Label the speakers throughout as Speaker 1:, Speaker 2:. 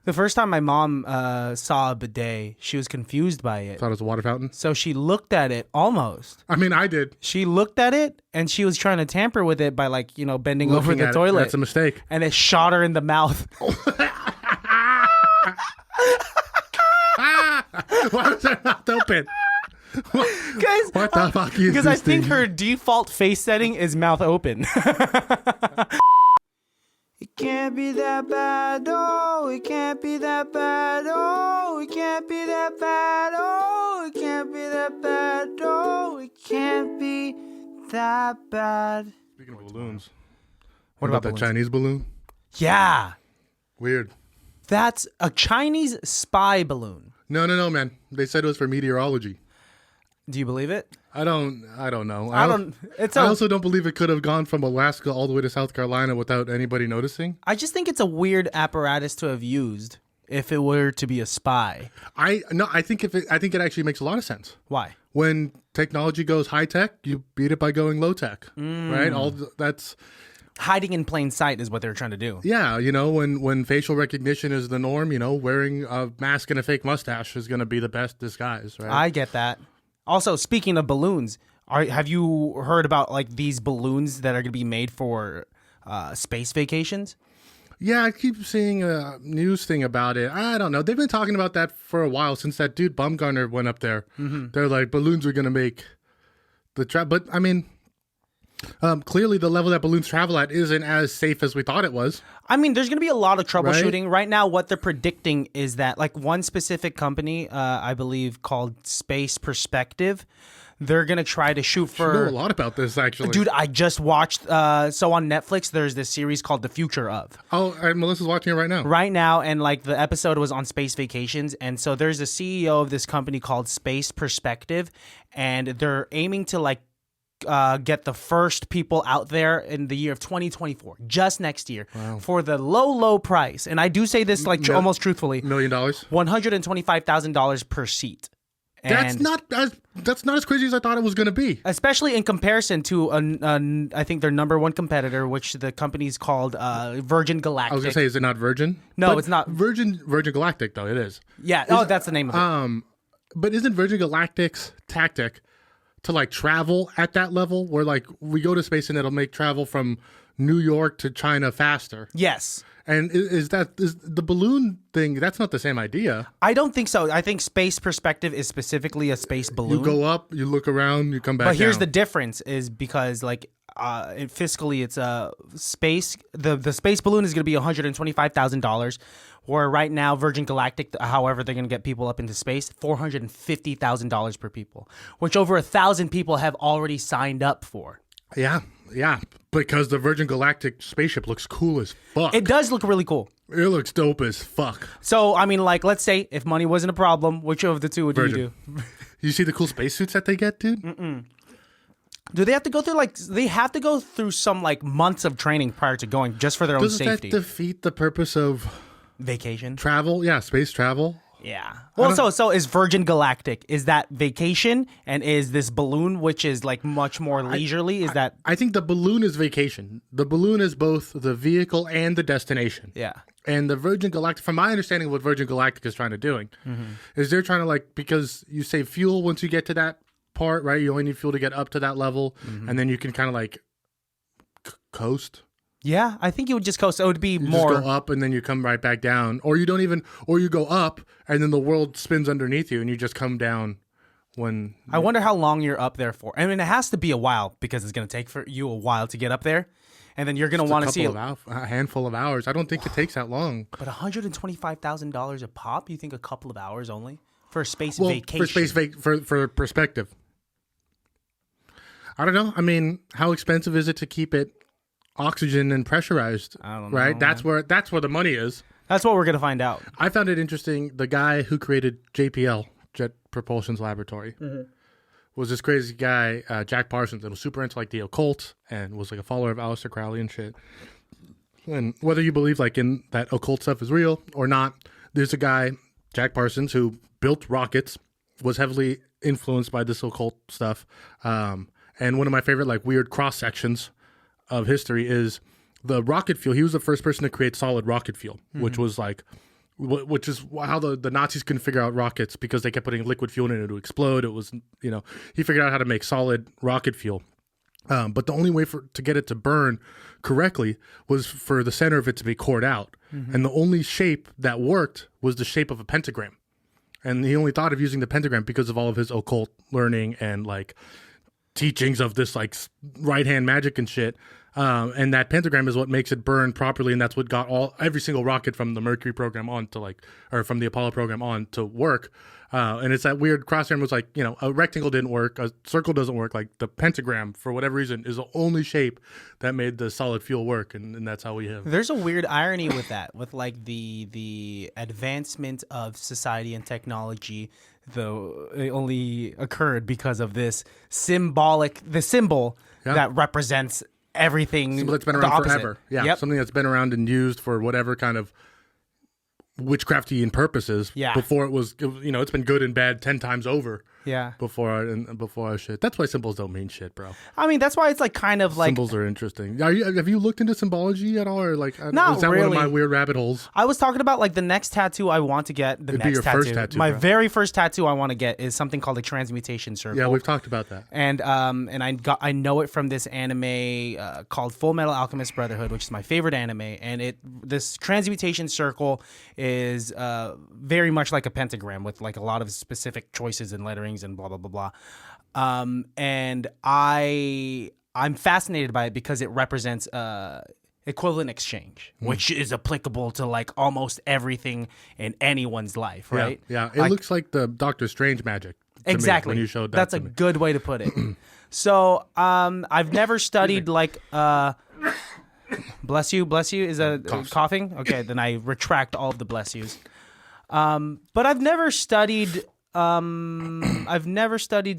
Speaker 1: The first time my mom saw a bidet, she was confused by it.
Speaker 2: Thought it was a water fountain?
Speaker 1: So she looked at it almost.
Speaker 2: I mean, I did.
Speaker 1: She looked at it and she was trying to tamper with it by like, bending over the toilet.
Speaker 2: That's a mistake.
Speaker 1: And it shot her in the mouth.
Speaker 2: Why was her mouth open? What the fuck is
Speaker 1: Because
Speaker 2: this
Speaker 1: I think
Speaker 2: thing?
Speaker 1: her default face setting is mouth open. It can't be that bad, oh, it can't be that bad, oh, it can't be that bad, oh, it can't be that bad, oh, it can't be that bad.
Speaker 2: Speaking of balloons.
Speaker 1: What about
Speaker 2: that
Speaker 1: balloons?
Speaker 2: Chinese balloon?
Speaker 1: Yeah,
Speaker 2: Weird.
Speaker 1: that's a Chinese spy balloon.
Speaker 2: No, man. They said it was for meteorology.
Speaker 1: Do you believe it?
Speaker 2: I don't know.
Speaker 1: It's
Speaker 2: I also don't believe it could have gone from Alaska all the way to South Carolina without anybody noticing.
Speaker 1: I just think it's a weird apparatus to have used if it were to be a spy.
Speaker 2: I think it actually makes a lot of sense.
Speaker 1: Why?
Speaker 2: When technology goes high tech, you beat it by going low tech, right? That's
Speaker 1: Hiding in plain sight is what they're trying to do.
Speaker 2: yeah. When facial recognition is the norm, wearing a mask and a fake mustache is going to be the best disguise, right?
Speaker 1: I get that. Also, speaking of balloons, have you heard about like these balloons that are going to be made for space vacations?
Speaker 2: Yeah, I keep seeing a news thing about it. I don't know. They've been talking about that for a while since that dude Bumgarner went up there. Mm-hmm. They're like, balloons are going to make the trip. But, I mean, clearly the level that balloons travel at isn't as safe as we thought it was.
Speaker 1: I mean, there's going to be a lot of troubleshooting. Right now, what they're predicting is that like one specific company, I believe called Space Perspective, they're going to try to shoot for...
Speaker 2: I know a lot about this, actually.
Speaker 1: Dude, I just watched... so on Netflix, there's this series called The Future Of.
Speaker 2: Oh, and Melissa's watching it right now.
Speaker 1: Right now, and like the episode was on space vacations. And so there's a CEO of this company called Space Perspective, and they're aiming to like get the first people out there in the year of 2024, just next year, for the low price. And I do say this like almost truthfully.
Speaker 2: $1 million?
Speaker 1: $125,000 per seat.
Speaker 2: That's not as crazy as I thought it was going to be.
Speaker 1: Especially in comparison to, I think their number one competitor, which the company's called Virgin Galactic.
Speaker 2: I was going to say, is it not Virgin?
Speaker 1: No,
Speaker 2: but
Speaker 1: it's not.
Speaker 2: Virgin Galactic, though, it is.
Speaker 1: Yeah, that's the name of it.
Speaker 2: But isn't Virgin Galactic's tactic to like travel at that level where like we go to space and it'll make travel from New York to China faster?
Speaker 1: Yes.
Speaker 2: And is the balloon thing, that's not the same idea.
Speaker 1: I don't think so. I think Space Perspective is specifically a space balloon.
Speaker 2: You go up, you look around, you come back
Speaker 1: But here's
Speaker 2: down.
Speaker 1: the difference is because like fiscally it's space the space balloon is going to be $125,000, where right now Virgin Galactic, however they're going to get people up into space, $450,000 per people, which over 1,000 people have already signed up for.
Speaker 2: Yeah, because the Virgin Galactic spaceship looks cool as fuck.
Speaker 1: It does look really cool.
Speaker 2: It looks dope as fuck.
Speaker 1: So, I mean, like, let's say if money wasn't a problem, which of the two would you do?
Speaker 2: You see the cool spacesuits that they get, dude?
Speaker 1: Mm-mm. Do they have to go through some like months of training prior to going just for their own safety?
Speaker 2: Doesn't that defeat the purpose of
Speaker 1: vacation?
Speaker 2: Travel? Yeah, space travel.
Speaker 1: Yeah. Well, so is Virgin Galactic, is that vacation, and is this balloon, which is like much more leisurely?
Speaker 2: I think the balloon is vacation. The balloon is both the vehicle and the destination.
Speaker 1: Yeah.
Speaker 2: And the Virgin Galactic, from my understanding of what Virgin Galactic is trying to do, is they're trying to like, because you save fuel once you get to that part, right? You only need fuel to get up to that level, and then you can kind of like coast.
Speaker 1: Yeah, I think you would just coast. It would be
Speaker 2: you
Speaker 1: more
Speaker 2: just go up and then you come right back down, or you don't even, or you go up and then the world spins underneath you and you just come down. When
Speaker 1: I wonder how long you're up there for. I mean, it has to be a while because it's going to take for you a while to get up there, and then you're going to want to see
Speaker 2: a handful of hours. I don't think it takes that long.
Speaker 1: But $125,000 a pop? You think a couple of hours only for a space vacation?
Speaker 2: For perspective. I don't know. I mean, how expensive is it to keep it oxygen and pressurized?
Speaker 1: I don't know.
Speaker 2: Right? That's where the money is.
Speaker 1: That's what we're going to find out.
Speaker 2: I found it interesting. The guy who created JPL, Jet Propulsion's Laboratory, was this crazy guy, Jack Parsons, that was super into like the occult and was like a follower of Aleister Crowley and shit. And whether you believe like in that occult stuff is real or not, there's a guy, Jack Parsons, who built rockets, was heavily influenced by this occult stuff. And one of my favorite like weird cross sections of history is the rocket fuel. He was the first person to create solid rocket fuel, which was like which is how the Nazis couldn't figure out rockets because they kept putting liquid fuel in it to explode. It was, he figured out how to make solid rocket fuel. But the only way to get it to burn correctly was for the center of it to be cored out. Mm-hmm. And the only shape that worked was the shape of a pentagram. And he only thought of using the pentagram because of all of his occult learning and like teachings of this like right hand magic and shit. And that pentagram is what makes it burn properly, and that's what got every single rocket from the Mercury program on to or from the Apollo program on to work. And it's that weird crosshair was like, a rectangle didn't work, a circle doesn't work. Like the pentagram, for whatever reason, is the only shape that made the solid fuel work, and that's how we have.
Speaker 1: There's a weird irony with that, with like the advancement of society and technology, though it only occurred because of this symbol that represents everything.
Speaker 2: Something that's been around forever. Yeah, yep. Something that's been around and used for whatever kind of witchcrafty purposes. Yeah. Before it's been good and bad 10 times over.
Speaker 1: Yeah.
Speaker 2: Before our shit. That's why symbols don't mean shit, bro.
Speaker 1: I mean, that's why it's like kind of like
Speaker 2: symbols are interesting. Have you looked into symbology at all, or like?
Speaker 1: Not
Speaker 2: is that
Speaker 1: really.
Speaker 2: One of my weird rabbit holes?
Speaker 1: I was talking about like the next tattoo I want to get.
Speaker 2: First tattoo.
Speaker 1: My
Speaker 2: bro.
Speaker 1: very first tattoo I want to get is something called a transmutation circle.
Speaker 2: Yeah, we've talked about that.
Speaker 1: And I know it from this anime called Full Metal Alchemist Brotherhood, which is my favorite anime. And this transmutation circle is very much like a pentagram with like a lot of specific choices and letterings and blah blah blah blah. And I'm fascinated by it because it represents equivalent exchange, which is applicable to like almost everything in anyone's life, right?
Speaker 2: Yeah. It looks like the Doctor Strange magic.
Speaker 1: Exactly.
Speaker 2: When you showed that,
Speaker 1: that's a good way to put it. So I've never studied like bless you is a coughing. Okay, then I retract all of the bless yous. But I've never studied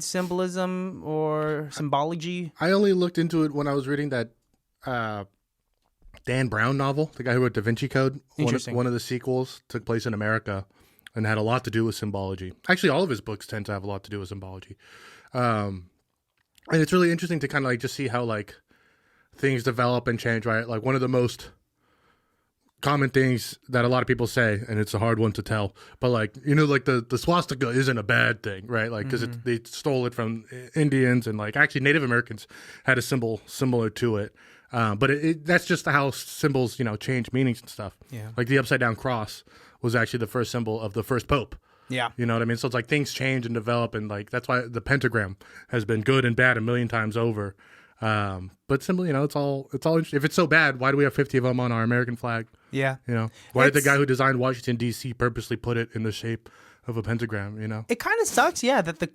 Speaker 1: symbolism or symbology.
Speaker 2: I only looked into it when I was reading that Dan Brown novel, the guy who wrote Da Vinci Code.
Speaker 1: Interesting.
Speaker 2: One of the sequels took place in America and had a lot to do with symbology. Actually, all of his books tend to have a lot to do with symbology. And it's really interesting to kind of like just see how like things develop and change, right? Like one of the most common things that a lot of people say, and it's a hard one to tell, but like, like the swastika isn't a bad thing, right? Like, because they stole it from Indians, and like actually Native Americans had a symbol similar to it. But that's just how symbols, change meanings and stuff.
Speaker 1: Yeah.
Speaker 2: Like the upside down cross was actually the first symbol of the first pope.
Speaker 1: Yeah.
Speaker 2: You know what I mean? So it's like things change and develop, and like that's why the pentagram has been good and bad a million times over. But simply, it's all interesting. If it's so bad, why do we have 50 of them on our American flag?
Speaker 1: Yeah.
Speaker 2: Why did the guy who designed Washington, D.C. purposely put it in the shape of a pentagram,
Speaker 1: It kind of sucks, that the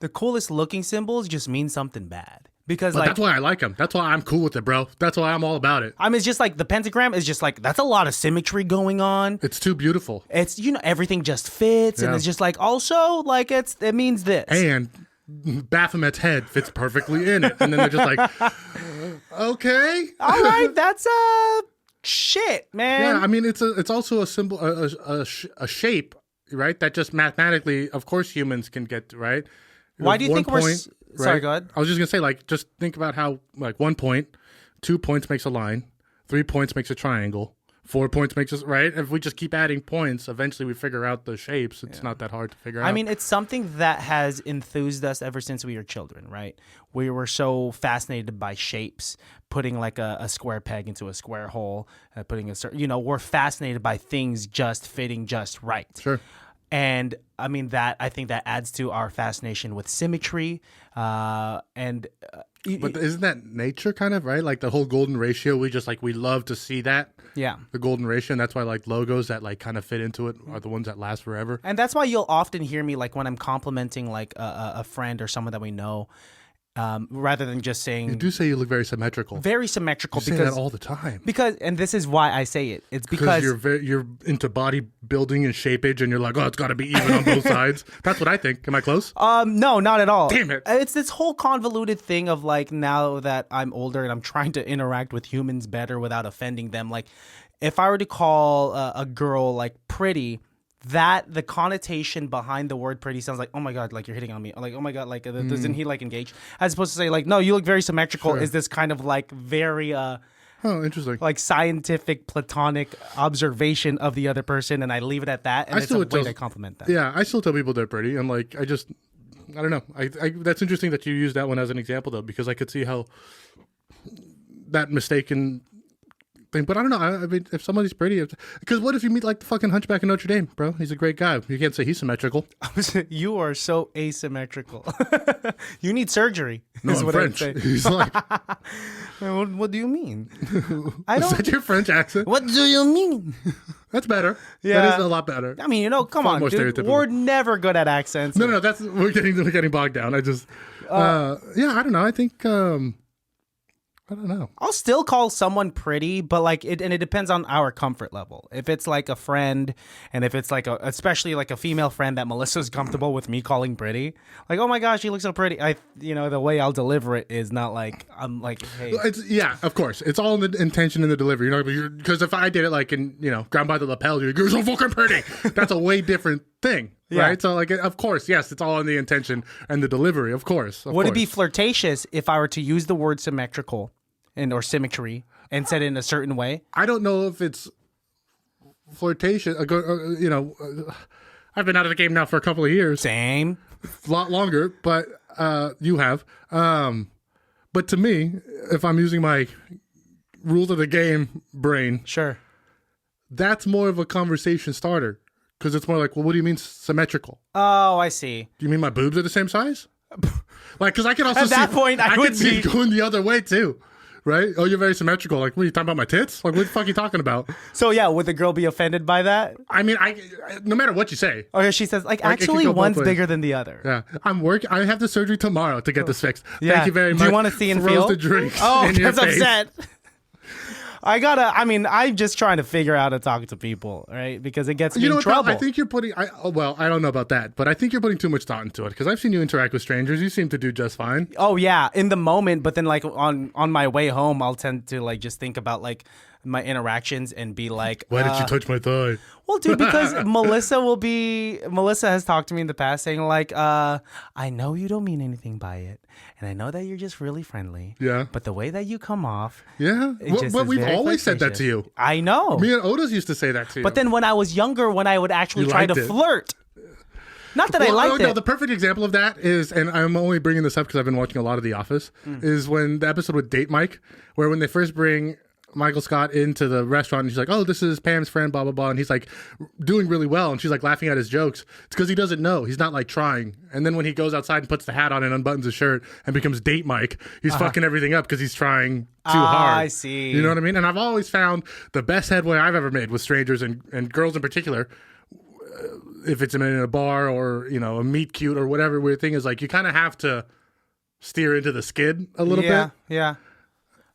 Speaker 1: coolest looking symbols just mean something bad. Because
Speaker 2: but that's why I like them. That's why I'm cool with it, bro. That's why I'm all about it.
Speaker 1: I mean, it's just like the pentagram is just like, that's a lot of symmetry going on.
Speaker 2: It's too beautiful.
Speaker 1: It's, everything just fits. And it's just like, also, like, it means this.
Speaker 2: And Baphomet's head fits perfectly in it. And then they're just like, okay.
Speaker 1: All right, that's shit, man.
Speaker 2: Yeah, I mean, it's also a symbol, a shape, right? That just mathematically, of course, humans can get, right?
Speaker 1: Why do you think we're... Sorry, go ahead.
Speaker 2: I was just going to say, like, just think about how, like, 1 point, 2 points makes a line, 3 points makes a triangle, 4 points makes us, right? If we just keep adding points, eventually we figure out the shapes. It's not that hard to figure out.
Speaker 1: I mean, it's something that has enthused us ever since we were children, right? We were so fascinated by shapes, putting like a square peg into a square hole, putting we're fascinated by things just fitting just right.
Speaker 2: Sure.
Speaker 1: And I mean I think that adds to our fascination with symmetry. But
Speaker 2: isn't that nature kind of, right? Like the whole golden ratio, we love to see that.
Speaker 1: Yeah.
Speaker 2: The golden ratio, and that's why like logos that like kind of fit into it are the ones that last forever.
Speaker 1: And that's why you'll often hear me like when I'm complimenting like a friend or someone that we know, rather than just saying...
Speaker 2: You do say you look very symmetrical.
Speaker 1: Very symmetrical.
Speaker 2: You say that all the time.
Speaker 1: And this is why I say it. It's because...
Speaker 2: you're into bodybuilding and shapeage, and you're like, oh, it's got to be even on both sides. That's what I think. Am I close?
Speaker 1: No, not at all.
Speaker 2: Damn it.
Speaker 1: It's this whole convoluted thing of like, now that I'm older and I'm trying to interact with humans better without offending them. Like, if I were to call a girl like pretty... that the connotation behind the word pretty sounds like, oh my God, like you're hitting on me. Like, oh my God, like doesn't he like engage? As opposed to say like, no, you look very symmetrical.
Speaker 2: Sure.
Speaker 1: Is this kind of like very,
Speaker 2: Oh, interesting.
Speaker 1: Like scientific platonic observation of the other person, and I leave it at that, and it's a way to compliment them.
Speaker 2: Yeah, I still tell people they're pretty, and like I don't know. I that's interesting that you use that one as an example though, because I could see how that mistaken thing. But I don't know. I mean, if somebody's pretty, because what if you meet like the fucking Hunchback of Notre Dame, bro? He's a great guy. You can't say he's symmetrical.
Speaker 1: You are so asymmetrical. You need surgery.
Speaker 2: No,
Speaker 1: is
Speaker 2: I'm
Speaker 1: what
Speaker 2: French.
Speaker 1: I'd say.
Speaker 2: He's like,
Speaker 1: what do you mean?
Speaker 2: is that your French accent?
Speaker 1: What do you mean?
Speaker 2: That's better.
Speaker 1: Yeah.
Speaker 2: That is a lot better.
Speaker 1: I mean, come on, dude. We're never good at accents.
Speaker 2: No, that's we're getting bogged down. I just, yeah, I don't know. I think. I don't know.
Speaker 1: I'll still call someone pretty, but like it depends on our comfort level. If it's like a friend, and if it's like especially like a female friend that Melissa's comfortable with me calling pretty, like, oh my gosh, you look so pretty. The way I'll deliver it is not like I'm like, hey.
Speaker 2: Yeah, of course. It's all in the intention in the delivery. Because if I did it like in, grab by the lapel, you're so fucking pretty. That's a way different thing. Yeah. Right? So like, of course, yes, it's all in the intention and the delivery. Of course.
Speaker 1: Would it be flirtatious if I were to use the word symmetrical or symmetry and said it in a certain way?
Speaker 2: I don't know if it's flirtatious. I've been out of the game now for a couple of years.
Speaker 1: Same.
Speaker 2: A lot longer, but you have. But to me, if I'm using my rules of the game brain,
Speaker 1: sure,
Speaker 2: that's more of a conversation starter. Because it's more like, well, what do you mean symmetrical?
Speaker 1: Oh, I see.
Speaker 2: Do you mean my boobs are the same size? Like, because I can also
Speaker 1: at that point, I
Speaker 2: could see it going the other way too. Right? Oh, you're very symmetrical. Like, what are you talking about? My tits? Like, what the fuck are you talking about?
Speaker 1: So yeah, would the girl be offended by that?
Speaker 2: I mean, no matter what you say.
Speaker 1: Or she says, like actually, one's bigger than the other.
Speaker 2: Yeah, I have the surgery tomorrow to get this fixed.
Speaker 1: Yeah.
Speaker 2: Thank you very much.
Speaker 1: Do you want to see and feel?
Speaker 2: The drinks.
Speaker 1: Oh, that's upset. I'm just trying to figure out how to talk to people, right? Because it gets me in trouble.
Speaker 2: I think you're putting, I don't know about that, but I think you're putting too much thought into it, because I've seen you interact with strangers. You seem to do just fine.
Speaker 1: Oh yeah, in the moment, but then like on my way home, I'll tend to like just think about like my interactions and be like,
Speaker 2: why did you touch my thigh?
Speaker 1: Well, dude, because Melissa has talked to me in the past saying like, I know you don't mean anything by it, and I know that you're just really friendly.
Speaker 2: Yeah.
Speaker 1: But the way that you come off.
Speaker 2: Yeah. But we've always said that to you.
Speaker 1: I know.
Speaker 2: Me and Otis used to say that to you.
Speaker 1: But then when I was younger, when I would actually try to flirt. Not that I liked it. No,
Speaker 2: the perfect example of that is, and I'm only bringing this up because I've been watching a lot of The Office, is when the episode with Date Mike, where when they first bring Michael Scott into the restaurant, and she's like, oh, this is Pam's friend, blah, blah, blah. And he's like doing really well. And she's like laughing at his jokes. It's because he doesn't know. He's not like trying. And then when he goes outside and puts the hat on and unbuttons his shirt and becomes Date Mike, he's fucking everything up because he's trying too hard. I
Speaker 1: see.
Speaker 2: You know what I mean? And I've always found the best headway I've ever made with strangers and girls in particular, if it's in a bar or, a meet cute or whatever weird thing, is like you kind of have to steer into the skid a little bit.
Speaker 1: Yeah.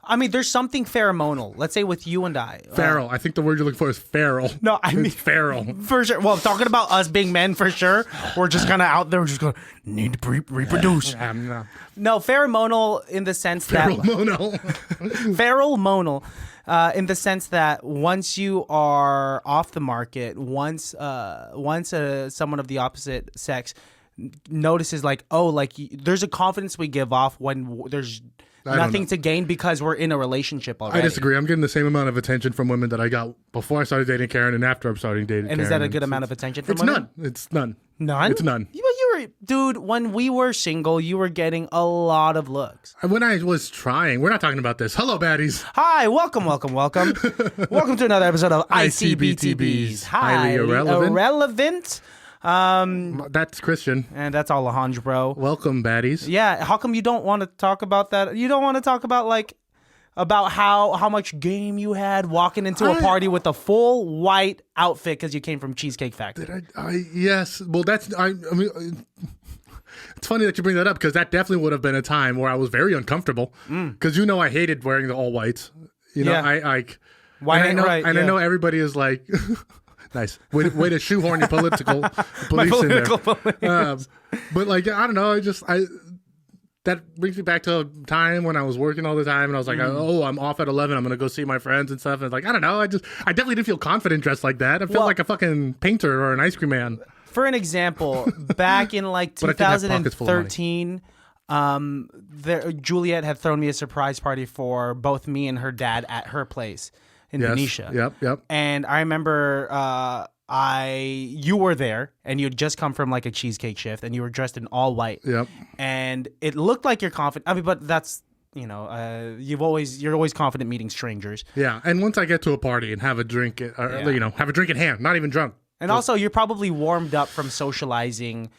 Speaker 1: I mean, there's something pheromonal. Let's say with you and I.
Speaker 2: Feral. I think the word you're looking for is feral.
Speaker 1: No, I mean
Speaker 2: feral.
Speaker 1: For sure. Well, talking about us being men, for sure. We're just kind of out there, just going, need to reproduce. No, pheromonal in the sense
Speaker 2: Pheromonal.
Speaker 1: Pheromonal. In the sense that once you are off the market, once someone of the opposite sex notices like, oh, like there's a confidence we give off when there's nothing to gain because we're in a relationship already.
Speaker 2: I disagree. I'm getting the same amount of attention from women that I got before I started dating Karen and after I'm starting dating Karen.
Speaker 1: And is that a good amount of attention from women?
Speaker 2: It's none.
Speaker 1: None?
Speaker 2: It's none.
Speaker 1: Dude, when we were single, you were getting a lot of looks.
Speaker 2: When I was trying, we're not talking about this. Hello, baddies.
Speaker 1: Hi, welcome. Welcome to another episode of ICBTB's
Speaker 2: Highly Irrelevant. That's Christian.
Speaker 1: And that's Alejandro.
Speaker 2: Welcome, baddies.
Speaker 1: Yeah, how come you don't want to talk about that? You don't want to talk about about how much game you had walking into a party with a full white outfit because you came from Cheesecake Factory.
Speaker 2: Yes. Well, I mean, it's funny that you bring that up because that definitely would have been a time where I was very uncomfortable because
Speaker 1: I
Speaker 2: hated wearing the all whites. I know everybody is like. Nice. Way to shoehorn your political beliefs in there. But like, I don't know. That brings me back to a time when I was working all the time and I was like, oh, I'm off at 11. I'm going to go see my friends and stuff. And it's like, I don't know. I definitely didn't feel confident dressed like that. I felt like a fucking painter or an ice cream man.
Speaker 1: For an example, back in like 2013, Juliet had thrown me a surprise party for both me and her dad at her place in Benicia.
Speaker 2: Yep.
Speaker 1: And I remember you were there, and you had just come from like a cheesecake shift, and you were dressed in all white.
Speaker 2: Yep.
Speaker 1: And it looked like you're confident. I mean, but that's, you're always confident meeting strangers.
Speaker 2: Yeah. And once I get to a party and have a drink, have a drink in hand, not even drunk.
Speaker 1: And also, you're probably warmed up from socializing,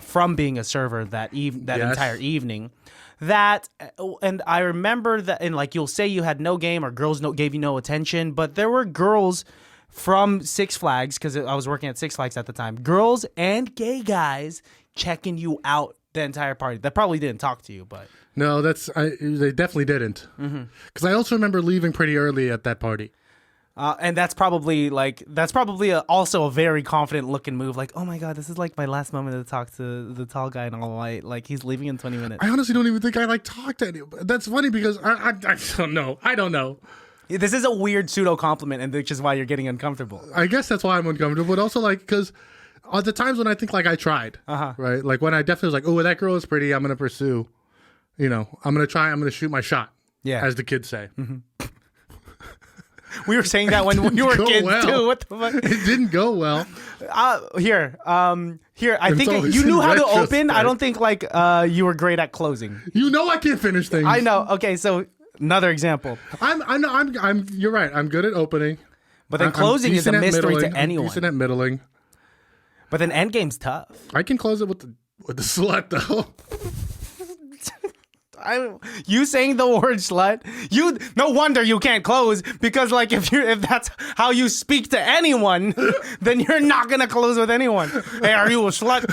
Speaker 1: from being a server that entire evening. And I remember that, and like you'll say you had no game or girls gave you no attention, but there were girls from Six Flags, because I was working at Six Flags at the time, girls and gay guys checking you out the entire party. That probably didn't talk to you, but
Speaker 2: no, they definitely didn't. Because I also remember leaving pretty early at that party.
Speaker 1: And that's probably also a very confident looking move. Like, oh my God, this is like my last moment to talk to the tall guy in all white. Like, he's leaving in 20 minutes.
Speaker 2: I honestly don't even think I like talked to anyone. That's funny because I don't know. I don't know.
Speaker 1: This is a weird pseudo compliment, and which is why you're getting uncomfortable.
Speaker 2: I guess that's why I'm uncomfortable, but also like because at the times when I think like I tried, right? Like when I definitely was like, oh, that girl is pretty. I'm gonna pursue. I'm gonna try. I'm gonna shoot my shot.
Speaker 1: Yeah,
Speaker 2: as the kids say.
Speaker 1: We were saying that when we were kids too. What the fuck?
Speaker 2: It didn't go well.
Speaker 1: Here. I think you knew how to open. I don't think like you were great at closing.
Speaker 2: I can't finish things.
Speaker 1: I know. Okay, so another example.
Speaker 2: You're right. I'm good at opening,
Speaker 1: but then closing is a mystery to anyone.
Speaker 2: I'm decent at middling.
Speaker 1: But then endgame's tough.
Speaker 2: I can close it with the slut though.
Speaker 1: You saying the word slut, no wonder you can't close, because like if that's how you speak to anyone, then you're not gonna close with anyone. Hey, are you a slut?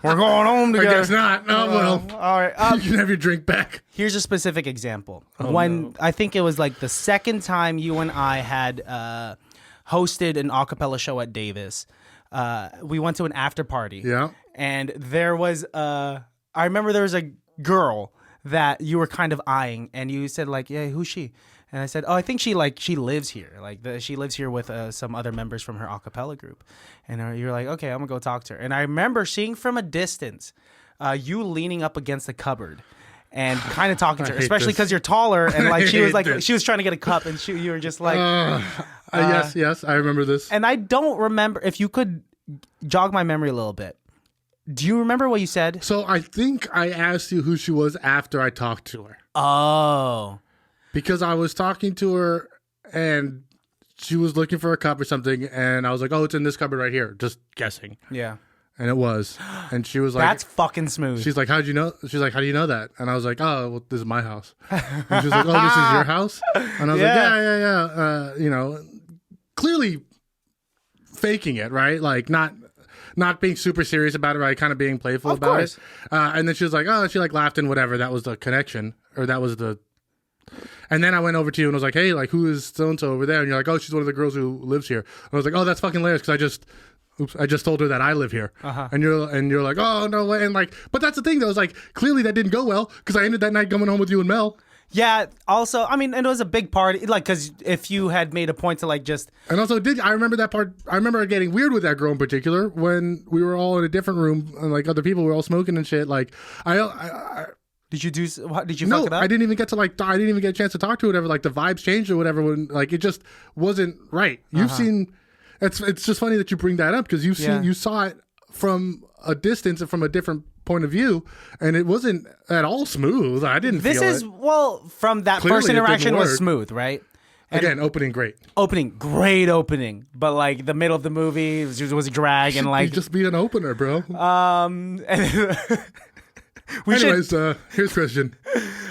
Speaker 1: We're going home together.
Speaker 2: I guess not. Oh well.
Speaker 1: All right.
Speaker 2: You can have your drink back.
Speaker 1: Here's a specific example. I think it was like the second time you and I had hosted an a cappella show at Davis. We went to an after party.
Speaker 2: Yeah.
Speaker 1: And there was I remember there was a girl that you were kind of eyeing, and you said like, yeah, who's she? And I said, oh, I think she lives here. Like she lives here with some other members from her a cappella group. And you're like, okay, I'm gonna go talk to her. And I remember seeing from a distance, you leaning up against the cupboard and kind of talking to her, especially because you're taller. And like she was trying to get a cup, and you were just like,
Speaker 2: yes, I remember this.
Speaker 1: And I don't remember, if you could jog my memory a little bit. Do you remember what you said?
Speaker 2: So I think I asked you who she was after I talked to her.
Speaker 1: Oh.
Speaker 2: Because I was talking to her and she was looking for a cup or something, and I was like, oh, it's in this cupboard right here. Just guessing.
Speaker 1: Yeah.
Speaker 2: And it was. And she was like,
Speaker 1: that's fucking smooth.
Speaker 2: She's like, how'd you know? She's like, how do you know that? And I was like, oh, well, this is my house. And she was like, oh, this is your house? And I was like, yeah. Clearly faking it, right? Like not being super serious about it, right? Kind of being playful about it. And then she was like, oh, she like laughed and whatever. That was the connection, or that was the. And then I went over to you and was like, hey, like, who is so-and-so over there? And you're like, oh, she's one of the girls who lives here. And I was like, oh, that's fucking hilarious, because I just told her that I live here. And you're like, oh, no way. And like, but that's the thing though, is like, clearly that didn't go well, because I ended that night coming home with you and Mel.
Speaker 1: Yeah. Also, I mean, it was a big party, like, because if you had made a point to like just.
Speaker 2: And also, I remember that part. I remember it getting weird with that girl in particular when we were all in a different room and like other people were all smoking and shit. Like,
Speaker 1: did you do? What did you?
Speaker 2: No,
Speaker 1: fuck it up?
Speaker 2: I didn't even get to like. I didn't even get a chance to talk to her. Whatever. Like the vibes changed or whatever. When like it just wasn't right. You've seen. It's just funny that you bring that up, because you saw it from a distance and from a different point of view, and it wasn't at all smooth. I didn't.
Speaker 1: This
Speaker 2: feel
Speaker 1: is
Speaker 2: it.
Speaker 1: Well, from that
Speaker 2: Clearly
Speaker 1: first interaction was smooth, right? And
Speaker 2: again, opening great.
Speaker 1: Great opening, but like the middle of the movie was a drag, and like
Speaker 2: just be an opener, bro. Anyways, here's Christian.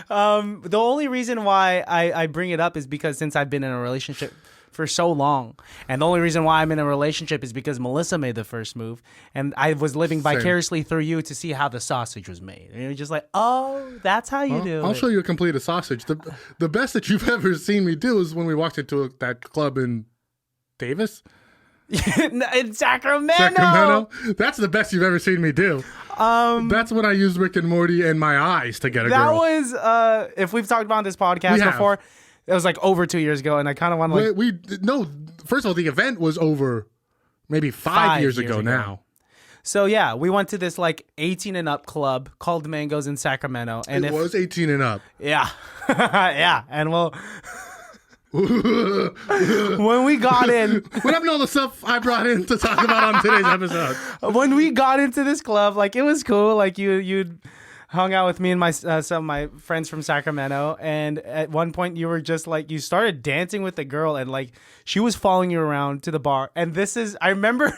Speaker 1: The only reason why I bring it up is because since I've been in a relationship for so long, and the only reason why I'm in a relationship is because Melissa made the first move, and I was living vicariously through you to see how the sausage was made. And you're just like, oh, that's how you do it.
Speaker 2: I'll show you a complete sausage. The best that you've ever seen me do is when we walked into that club in Davis.
Speaker 1: In Sacramento.
Speaker 2: That's the best you've ever seen me do. That's when I used Rick and Morty and my eyes to get a girl.
Speaker 1: That was if we've talked about this podcast before, it was like over 2 years ago, and I kind of want to
Speaker 2: no. First of all, the event was over maybe 5 years ago now.
Speaker 1: So yeah, we went to this like 18 and up club called Mangoes in Sacramento, and
Speaker 2: It was 18 and up.
Speaker 1: yeah, yeah, and well, when we got in,
Speaker 2: What happened to all the stuff I brought in to talk about on today's episode?
Speaker 1: when we got into this club, like it was cool. Like you hung out with me and my some of my friends from Sacramento, and at one point you were just like you started dancing with the girl, and like she was following you around to the bar. And I remember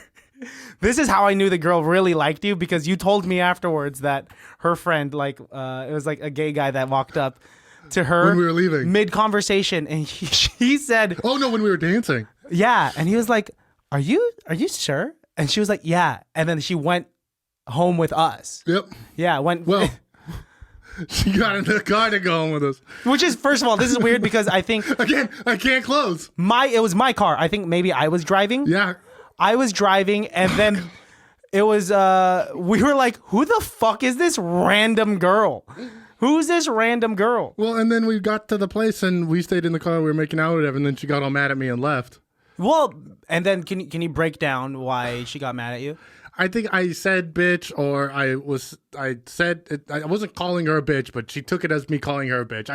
Speaker 1: this is how I knew the girl really liked you, because you told me afterwards that her friend, like it was like a gay guy that walked up to her
Speaker 2: When we were leaving.
Speaker 1: mid conversation, and he said,
Speaker 2: Oh, no, when we were dancing.
Speaker 1: yeah, and he was like, are you sure? And she was like, yeah, and then she went home with us.
Speaker 2: Yep.
Speaker 1: Yeah, went
Speaker 2: Well, she got in the car to go home with us.
Speaker 1: which is, first of all, this is weird because I think
Speaker 2: Again, I can't close.
Speaker 1: it was my car. I think maybe I was driving.
Speaker 2: Yeah.
Speaker 1: I was driving, and then it was we were like, who the fuck is this random girl? Who's this random girl?
Speaker 2: Well, and then we got to the place and we stayed in the car. We were making out or whatever, and then she got all mad at me and left.
Speaker 1: Well, and then can you break down why she got mad at you?
Speaker 2: I think I said bitch, or I said it, I wasn't calling her a bitch, but she took it as me calling her a bitch.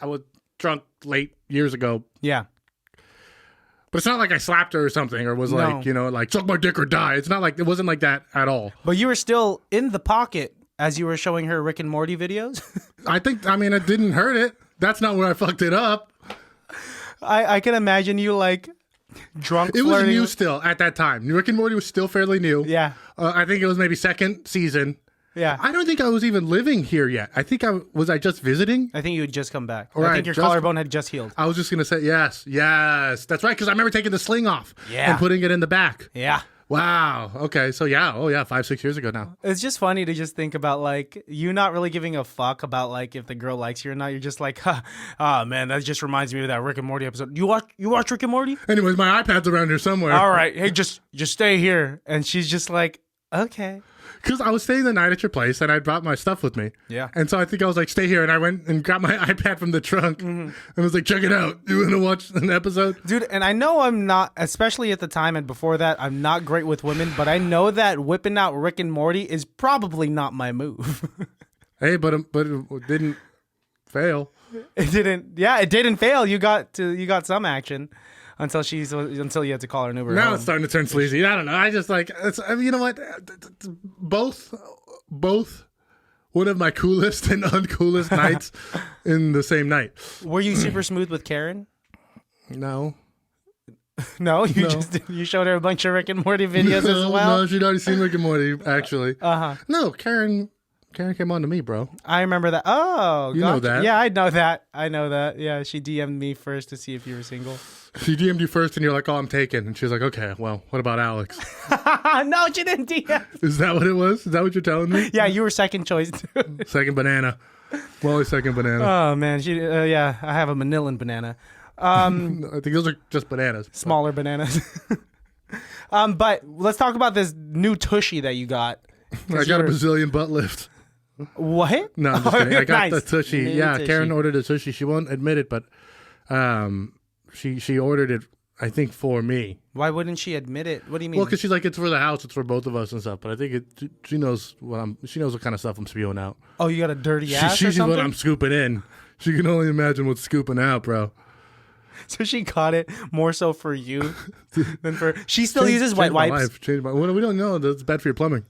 Speaker 2: I was drunk late years ago,
Speaker 1: Yeah.
Speaker 2: but it's not like I slapped her or something, or was like, like suck my dick or die. It's not like, it wasn't like that at all.
Speaker 1: But you were still in the pocket as you were showing her Rick and Morty videos.
Speaker 2: I mean, it didn't hurt it. That's not where I fucked it up.
Speaker 1: I can imagine you like drunk.
Speaker 2: It was
Speaker 1: flirting.
Speaker 2: new still at that time. Rick and Morty was still fairly new.
Speaker 1: Yeah.
Speaker 2: I think it was maybe second season.
Speaker 1: Yeah.
Speaker 2: I don't think I was even living here yet. I think I just visiting.
Speaker 1: I think you had just come back.
Speaker 2: Or
Speaker 1: I think your collarbone had just healed.
Speaker 2: I was just gonna say yes, that's right. Because I remember taking the sling off and putting it in the back.
Speaker 1: Yeah.
Speaker 2: Wow. Okay. So yeah. Oh yeah. 5-6 years ago now.
Speaker 1: It's just funny to just think about like you not really giving a fuck about like if the girl likes you or not. You're just like, oh man, that just reminds me of that Rick and Morty episode. You watch Rick and Morty?
Speaker 2: Anyways, my iPad's around here somewhere.
Speaker 1: All right, hey, just stay here. And she's just like, okay.
Speaker 2: Because I was staying the night at your place and I brought my stuff with me.
Speaker 1: Yeah.
Speaker 2: And so I think I was like, stay here. And I went and got my iPad from the trunk and was like, check it out. You want to watch an episode?
Speaker 1: Dude, and I know I'm not, especially at the time and before that, I'm not great with women, but I know that whipping out Rick and Morty is probably not my move.
Speaker 2: Hey, but it didn't fail.
Speaker 1: It didn't fail. You got some action until you had to call her an Uber
Speaker 2: Now
Speaker 1: home.
Speaker 2: it's starting to turn sleazy. I don't know. I just like, you know what? Both one of my coolest and uncoolest nights in the same night.
Speaker 1: Were you super smooth with Karen?
Speaker 2: No.
Speaker 1: No, you showed her a bunch of Rick and Morty videos as well.
Speaker 2: No, she'd already seen Rick and Morty, actually.
Speaker 1: Uh-huh.
Speaker 2: No, Karen came on to me, bro.
Speaker 1: I remember that. Oh,
Speaker 2: You know that.
Speaker 1: Yeah, I know that. Yeah, she DM'd me first to see if you were single.
Speaker 2: She DM'd you first, and you're like, "Oh, I'm taken." And she was like, "Okay, well, what about Alex?"
Speaker 1: No, she didn't DM.
Speaker 2: Is that what it was? Is that what you're telling me?
Speaker 1: Yeah, you were second choice too.
Speaker 2: Second banana. Wally's second banana.
Speaker 1: Oh man, yeah, I have a Manilan banana.
Speaker 2: I think those are just bananas.
Speaker 1: Smaller bananas. But let's talk about this new Tushy that you got.
Speaker 2: I got a Brazilian butt lift.
Speaker 1: What?
Speaker 2: No, I'm just kidding. I got
Speaker 1: Nice.
Speaker 2: the Tushy.
Speaker 1: New
Speaker 2: Yeah,
Speaker 1: Tushy.
Speaker 2: Karen ordered a Tushy. She won't admit it, but she ordered it, I think, for me.
Speaker 1: Why wouldn't she admit it? What do you mean?
Speaker 2: Well, because she's like, it's for the house, it's for both of us and stuff. But I think she knows she knows what kind of stuff I'm spewing out.
Speaker 1: Oh, you got a dirty ass
Speaker 2: She
Speaker 1: or
Speaker 2: sees
Speaker 1: something?
Speaker 2: what I'm scooping in. She can only imagine what's scooping out, bro.
Speaker 1: So she got it more so for you than for. She still uses wet wipes.
Speaker 2: We don't know. That's bad for your plumbing.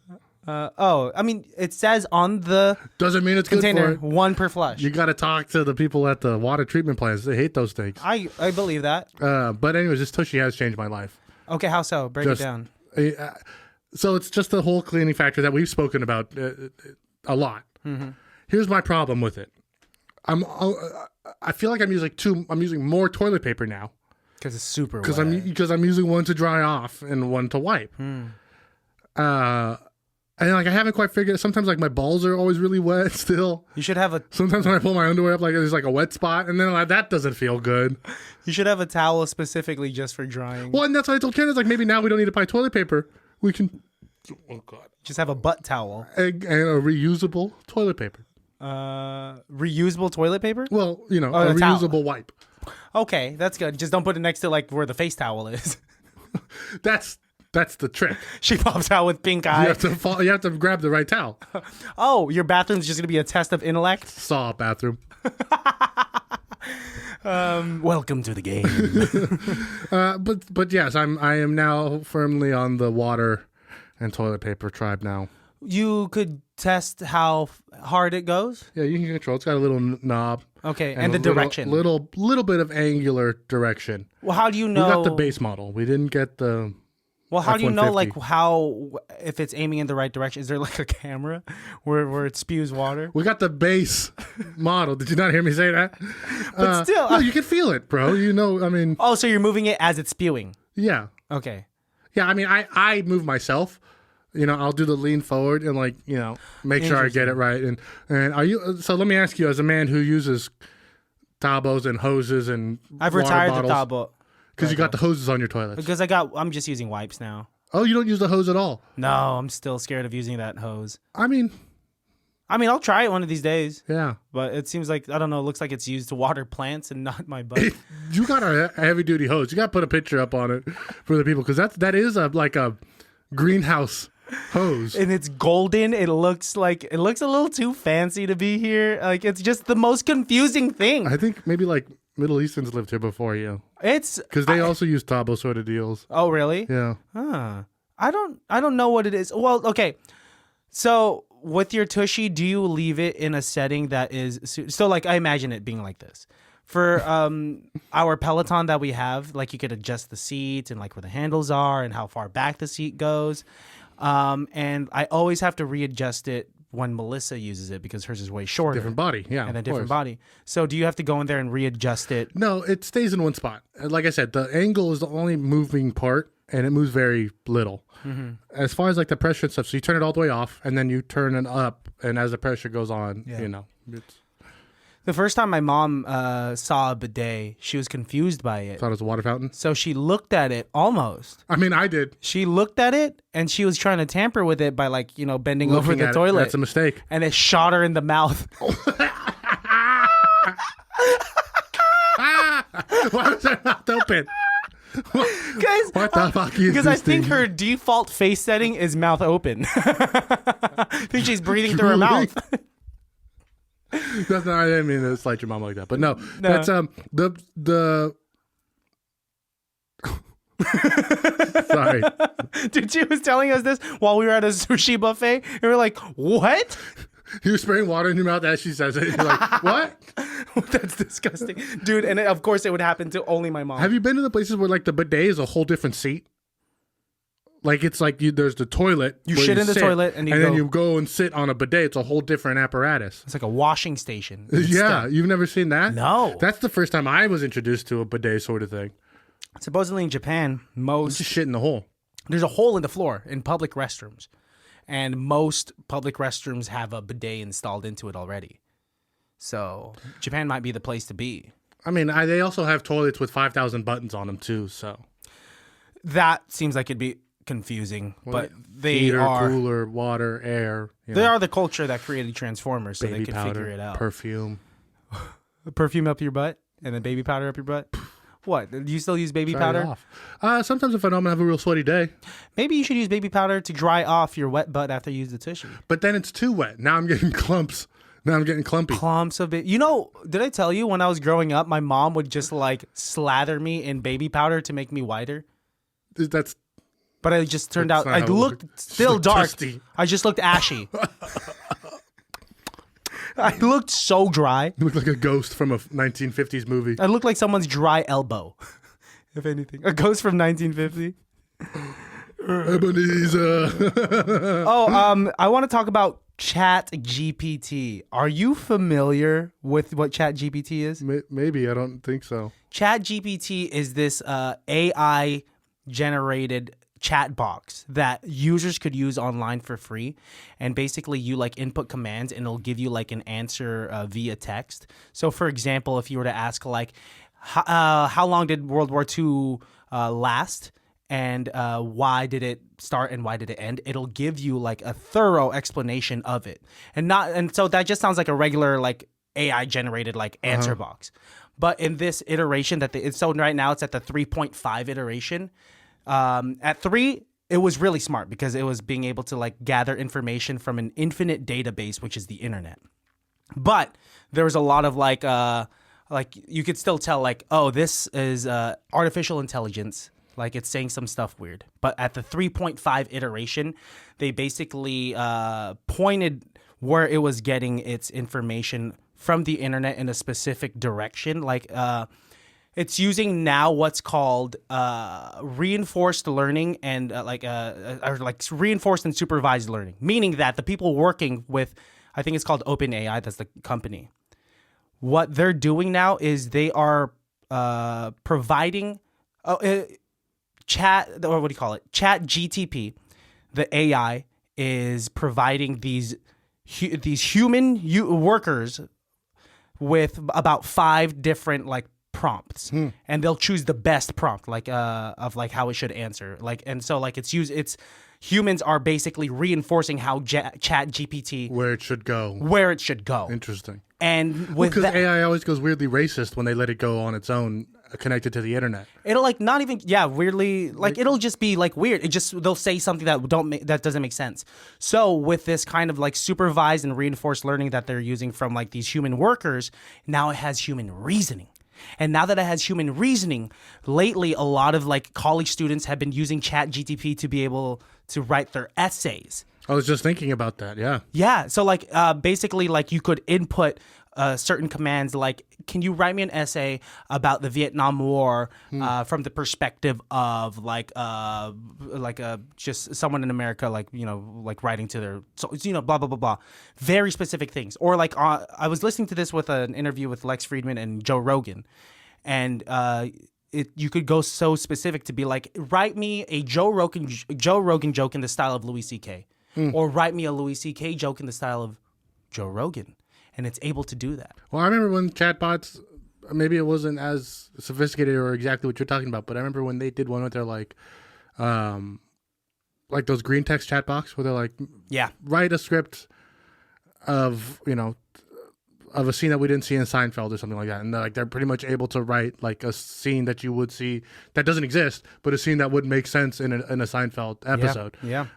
Speaker 1: I mean, it says on the
Speaker 2: Doesn't mean it's
Speaker 1: container
Speaker 2: good for it.
Speaker 1: 1 per flush.
Speaker 2: You got to talk to the people at the water treatment plants. They hate those things.
Speaker 1: I believe that.
Speaker 2: But anyways, this Tushy has changed my life.
Speaker 1: Okay, how so? Break it down.
Speaker 2: So it's just the whole cleaning factor that we've spoken about a lot. Mm-hmm. Here's my problem with it. I feel like I'm using more toilet paper now
Speaker 1: Because it's super wet.
Speaker 2: because I'm using one to dry off and one to wipe. And like I haven't quite figured. Sometimes like my balls are always really wet still.
Speaker 1: You should have a
Speaker 2: Sometimes when I pull my underwear up, like there's like a wet spot, and then like, that doesn't feel good.
Speaker 1: towel specifically just for drying.
Speaker 2: Well, and that's what I told Ken. Is like maybe now we don't need to buy toilet paper. We can. Oh God.
Speaker 1: Just have a butt towel.
Speaker 2: And a reusable toilet paper.
Speaker 1: Reusable toilet paper?
Speaker 2: Well, a
Speaker 1: a towel.
Speaker 2: reusable wipe.
Speaker 1: Okay, that's good. Just don't put it next to like where the face towel is.
Speaker 2: That's That's the trick.
Speaker 1: She pops out with pink
Speaker 2: You
Speaker 1: eye.
Speaker 2: have to grab the right towel.
Speaker 1: Oh, your bathroom's just gonna be a test of intellect.
Speaker 2: Saw bathroom.
Speaker 1: Welcome to the game.
Speaker 2: But yes, I am now firmly on the water and toilet paper tribe now.
Speaker 1: You could test how hard it goes.
Speaker 2: Yeah, you can control. It's got a little knob.
Speaker 1: Okay, and the
Speaker 2: a
Speaker 1: direction.
Speaker 2: Little bit of angular direction.
Speaker 1: Well, how do you know?
Speaker 2: We got the base model. We didn't get the.
Speaker 1: Well, how do you know,
Speaker 2: F-150.
Speaker 1: like, how, if it's aiming in the right direction? Is there, like, a camera where it spews water?
Speaker 2: We got the base model. Did you not hear me say that?
Speaker 1: But still.
Speaker 2: No, you can feel it, bro. You know, I mean.
Speaker 1: Oh, so you're moving it as it's spewing.
Speaker 2: Yeah.
Speaker 1: Okay.
Speaker 2: Yeah, I mean, I move myself. You know, I'll do the lean forward and, like, you know, make sure I get it right. And are you, so let me ask you, as a man who uses tabos and hoses and
Speaker 1: I've
Speaker 2: water
Speaker 1: retired
Speaker 2: bottles,
Speaker 1: the tabo.
Speaker 2: because you got the hoses on your toilets.
Speaker 1: Because I'm just using wipes now.
Speaker 2: Oh, you don't use the hose at all?
Speaker 1: No, I'm still scared of using that hose.
Speaker 2: I mean,
Speaker 1: I'll try it one of these days.
Speaker 2: yeah.
Speaker 1: But it seems like, I don't know, it looks like it's used to water plants and not my butt.
Speaker 2: You got a heavy duty hose. You got to put a picture up on it for the people, because that is like a greenhouse hose.
Speaker 1: And it's golden. It looks a little too fancy to be here. Like, it's just the most confusing thing.
Speaker 2: I think maybe like Middle Easterns lived here before you,
Speaker 1: It's
Speaker 2: because they also use tabo sort of deals.
Speaker 1: Oh, really?
Speaker 2: Yeah.
Speaker 1: Huh. I don't know what it is. Well, okay. So with your Tushy, do you leave it in a setting that is so, like, I imagine it being like this. For our Peloton that we have, like, you could adjust the seat and, like, where the handles are and how far back the seat goes. And I always have to readjust it when Melissa uses it because hers is way shorter.
Speaker 2: Different body, yeah.
Speaker 1: And a
Speaker 2: of
Speaker 1: different
Speaker 2: course.
Speaker 1: body. So do you have to go in there and readjust it?
Speaker 2: No, it stays in one spot. Like I said, the angle is the only moving part, and it moves very little.
Speaker 1: Mm-hmm.
Speaker 2: As far as like the pressure and stuff, so you turn it all the way off, and then you turn it up, and as the pressure goes on,
Speaker 1: Yeah.
Speaker 2: you know. It's,
Speaker 1: The first time my mom saw a bidet, she was confused by it.
Speaker 2: thought it was a water fountain.
Speaker 1: So she looked at it almost.
Speaker 2: I mean, I did.
Speaker 1: She looked at it and she was trying to tamper with it by, like, you know, bending over the toilet.
Speaker 2: That's a mistake.
Speaker 1: And it shot her in the mouth.
Speaker 2: Why was that not open?
Speaker 1: Guys,
Speaker 2: What the fuck is
Speaker 1: because
Speaker 2: this
Speaker 1: I think
Speaker 2: thing?
Speaker 1: her default face setting is mouth open. I think she's breathing through her mouth.
Speaker 2: That's not. I didn't mean to slight your mom like that, but no. That's the. Sorry.
Speaker 1: Dude, she was telling us this while we were at a sushi buffet. And we were like, what?
Speaker 2: You're spraying water in your mouth as she says it. You're like, what?
Speaker 1: That's disgusting. Dude, and of course it would happen to only my mom.
Speaker 2: Have you been to the places where like the bidet is a whole different seat? Like it's like there's the toilet.
Speaker 1: You
Speaker 2: where
Speaker 1: shit in the
Speaker 2: sit,
Speaker 1: toilet and
Speaker 2: then you go and sit on a bidet. It's a whole different apparatus.
Speaker 1: It's like a washing station.
Speaker 2: Yeah, you've never seen that?
Speaker 1: No.
Speaker 2: That's the first time I was introduced to a bidet sort of thing.
Speaker 1: Supposedly in Japan,
Speaker 2: It's just shit in the hole.
Speaker 1: there's a hole in the floor in public restrooms. And most public restrooms have a bidet installed into it already. So Japan might be the place to be.
Speaker 2: I mean, they also have toilets with 5,000 buttons on them too. So
Speaker 1: That seems like it'd be confusing, but they
Speaker 2: heater,
Speaker 1: are
Speaker 2: cooler, water, air.
Speaker 1: they are the culture that created Transformers, so
Speaker 2: baby
Speaker 1: they can
Speaker 2: powder,
Speaker 1: figure it out.
Speaker 2: perfume.
Speaker 1: Perfume up your butt and then baby powder up your butt. What? Do you still use baby
Speaker 2: Dry it
Speaker 1: powder?
Speaker 2: off. Sometimes if I know I'm gonna have a real sweaty day,
Speaker 1: Maybe you should use baby powder to dry off your wet butt after you use the tissue.
Speaker 2: but then it's too wet. Now I'm getting clumps. Now I'm getting clumpy.
Speaker 1: Clumps of it. You know, did I tell you when I was growing up, my mom would just like slather me in baby powder to make me whiter?
Speaker 2: That's
Speaker 1: But it just turned
Speaker 2: That's
Speaker 1: out
Speaker 2: not
Speaker 1: I
Speaker 2: how it
Speaker 1: looked
Speaker 2: works.
Speaker 1: still
Speaker 2: Just
Speaker 1: dark.
Speaker 2: dusty.
Speaker 1: I just looked ashy. I looked so dry.
Speaker 2: you look like a ghost from a 1950s movie.
Speaker 1: I looked like someone's dry elbow. If anything, a ghost from 1950.
Speaker 2: Ebenezer.
Speaker 1: I want to talk about ChatGPT. Are you familiar with what ChatGPT is?
Speaker 2: Maybe I don't think so.
Speaker 1: ChatGPT is this AI generated chat box that users could use online for free, and basically you like input commands and it'll give you like an answer via text. So for example, if you were to ask like how long did World War II last, and why did it start and why did it end, it'll give you like a thorough explanation of it. And so that just sounds like a regular like AI generated like answer box. But in this iteration so right now it's at the 3.5 iteration. At 3, it was really smart because it was being able to like gather information from an infinite database, which is the internet. But there was a lot of like you could still tell like, oh, this is artificial intelligence. Like it's saying some stuff weird. But at the 3.5 iteration, they basically pointed where it was getting its information from the internet in a specific direction. Like it's using now what's called reinforced learning and or reinforced and supervised learning, meaning that the people working with, I think it's called OpenAI, that's the company. What they're doing now is they are providing ChatGPT, the AI, is providing these human workers with about 5 different like prompts, and they'll choose the best prompt of like how it should answer. Like, and so like it's humans are basically reinforcing how ChatGPT
Speaker 2: where it should go. Interesting.
Speaker 1: And with
Speaker 2: because AI always goes weirdly racist when they let it go on its own, connected to the internet.
Speaker 1: It'll like not even weirdly like it'll just be like weird. They'll say something that doesn't make sense. So with this kind of like supervised and reinforced learning that they're using from like these human workers, now it has human reasoning. And now that it has human reasoning, lately a lot of like college students have been using ChatGPT to be able to write their essays.
Speaker 2: I was just thinking about that. Yeah.
Speaker 1: Yeah. So like basically like you could input certain commands like, can you write me an essay about the Vietnam War from the perspective of just someone in America, like, you know, like writing to their, so, you know, blah, blah, blah, blah. Very specific things. Or like I was listening to this with an interview with Lex Friedman and Joe Rogan. And you could go so specific to be like, write me a Joe Rogan joke in the style of Louis C.K. Or write me a Louis C.K. joke in the style of Joe Rogan. And it's able to do that.
Speaker 2: Well, I remember when chatbots, maybe it wasn't as sophisticated or exactly what you're talking about, but I remember when they did one with their like those green text chat box where they're like, write a script of, you know, of a scene that we didn't see in Seinfeld or something like that. And they're pretty much able to write like a scene that you would see that doesn't exist, but a scene that would make sense in a Seinfeld episode.
Speaker 1: Yeah.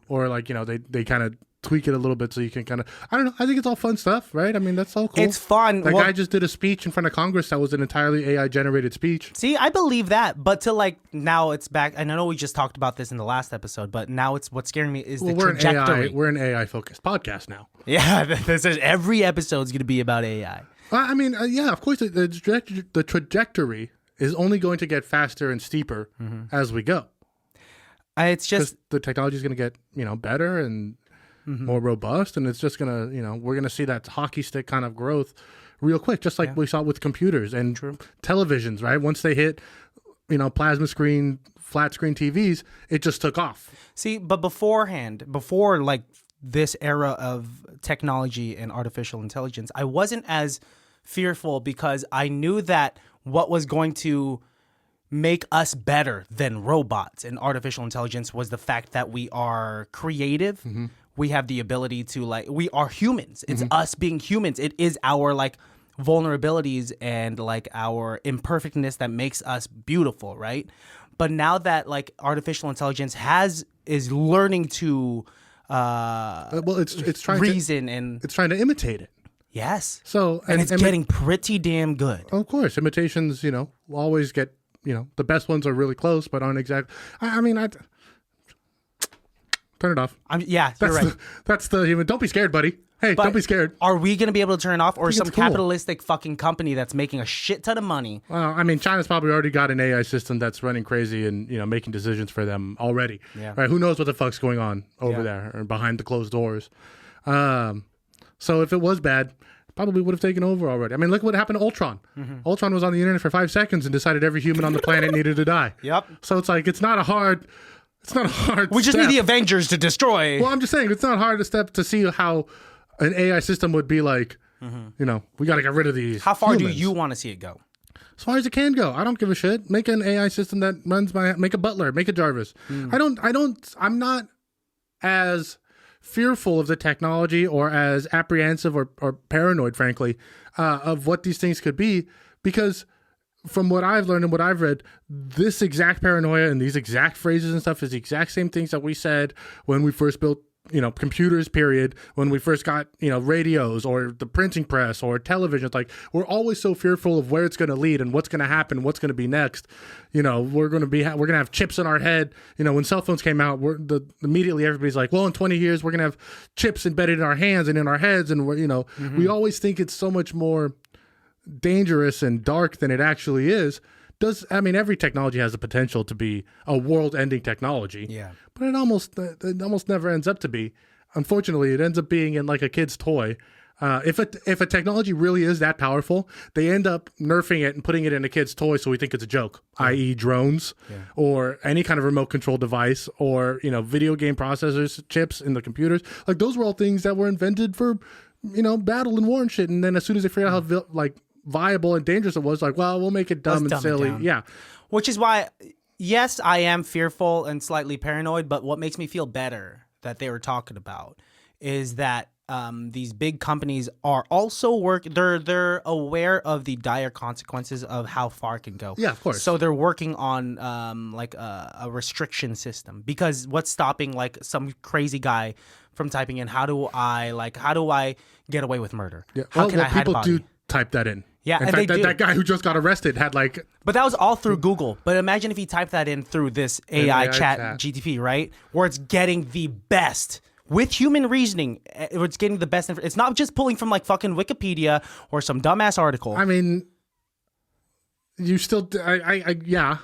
Speaker 2: Or like, you know, they kind of tweak it a little bit so you can kind of, I don't know, I think it's all fun stuff, right? I mean, that's all cool.
Speaker 1: It's fun.
Speaker 2: That guy just did a speech in front of Congress that was an entirely AI generated speech.
Speaker 1: See, I believe that, but to like now it's back, and I know we just talked about this in the last episode, but now it's what's scaring me is the trajectory.
Speaker 2: We're an AI focused podcast now.
Speaker 1: Yeah, this is, every episode's going to be about AI.
Speaker 2: I mean, yeah, of course, the trajectory is only going to get faster and steeper as we go.
Speaker 1: It's just
Speaker 2: the technology is going to get, you know, better and more robust, and it's just gonna, you know, we're gonna see that hockey stick kind of growth real quick, just like we saw with computers and televisions, right? Once they hit, you know, plasma screen, flat screen TVs, it just took off.
Speaker 1: See, but before like this era of technology and artificial intelligence, I wasn't as fearful because I knew that what was going to make us better than robots and artificial intelligence was the fact that we are creative. We have the ability to like, we are humans. It's us being humans. It is our like vulnerabilities and like our imperfectness that makes us beautiful, right? But now that like artificial intelligence is learning to
Speaker 2: it's trying
Speaker 1: reason
Speaker 2: it's trying to imitate it.
Speaker 1: Yes.
Speaker 2: So
Speaker 1: and it's getting pretty damn good.
Speaker 2: Of course, imitations, you know, will always get, you know, the best ones are really close, but aren't exact. I mean, turn it off.
Speaker 1: You're right.
Speaker 2: That's the human. Don't be scared, buddy. Hey, don't be scared.
Speaker 1: Are we going to be able to turn it off, or some capitalistic fucking company that's making a shit ton of money?
Speaker 2: Well, I mean, China's probably already got an AI system that's running crazy and, you know, making decisions for them already.
Speaker 1: Yeah.
Speaker 2: Right? Who knows what the fuck's going on over there or behind the closed doors? So if it was bad, probably would have taken over already. I mean, look what happened to Ultron. Ultron was on the internet for 5 seconds and decided every human on the planet needed to die.
Speaker 1: Yep.
Speaker 2: So it's like, it's not a hard
Speaker 1: We just need the Avengers to destroy.
Speaker 2: Well, I'm just saying, it's not hard to step to see how an AI system would be like, you know, we got to get rid of these.
Speaker 1: How far
Speaker 2: humans.
Speaker 1: do you want to see it go?
Speaker 2: As far as it can go. I don't give a shit. Make an AI system that runs make a Butler, make a Jarvis. I'm not as fearful of the technology or as apprehensive or paranoid, frankly, of what these things could be, because from what I've learned and what I've read, this exact paranoia and these exact phrases and stuff is the exact same things that we said when we first built, computers, period, when we first got, radios or the printing press or television. Like, we're always so fearful of where it's going to lead and what's going to happen, what's going to be next. We're going to have chips in our head. When cell phones came out, immediately everybody's like, well, in 20 years, we're going to have chips embedded in our hands and in our heads. And we always think it's so much more dangerous and dark than it actually is. Every technology has the potential to be a world-ending technology.
Speaker 1: Yeah.
Speaker 2: But it almost never ends up to be. Unfortunately, it ends up being in like a kid's toy. If a technology really is that powerful, they end up nerfing it and putting it in a kid's toy so we think it's a joke, i.e. drones or any kind of remote control device or, video game processors, chips in the computers. Like, those were all things that were invented for, battle and war and shit. And then as soon as they figured out how viable and dangerous it was, like, well, we'll make it dumb and silly. Yeah.
Speaker 1: Which is why, yes, I am fearful and slightly paranoid, but what makes me feel better that they were talking about is that these big companies are also they're aware of the dire consequences of how far it can go.
Speaker 2: Yeah, of course.
Speaker 1: So they're working on a restriction system, because what's stopping like some crazy guy from typing in how do I get away with murder? Yeah. How can I hide a body?
Speaker 2: People do type that in.
Speaker 1: Yeah,
Speaker 2: in fact, that guy who just got arrested had
Speaker 1: But that was all through Google. But imagine if he typed that in through this AI ChatGPT, right? Where it's getting the best with human reasoning. It's getting the best. It's not just pulling from like fucking Wikipedia or some dumbass article.
Speaker 2: You still, yeah.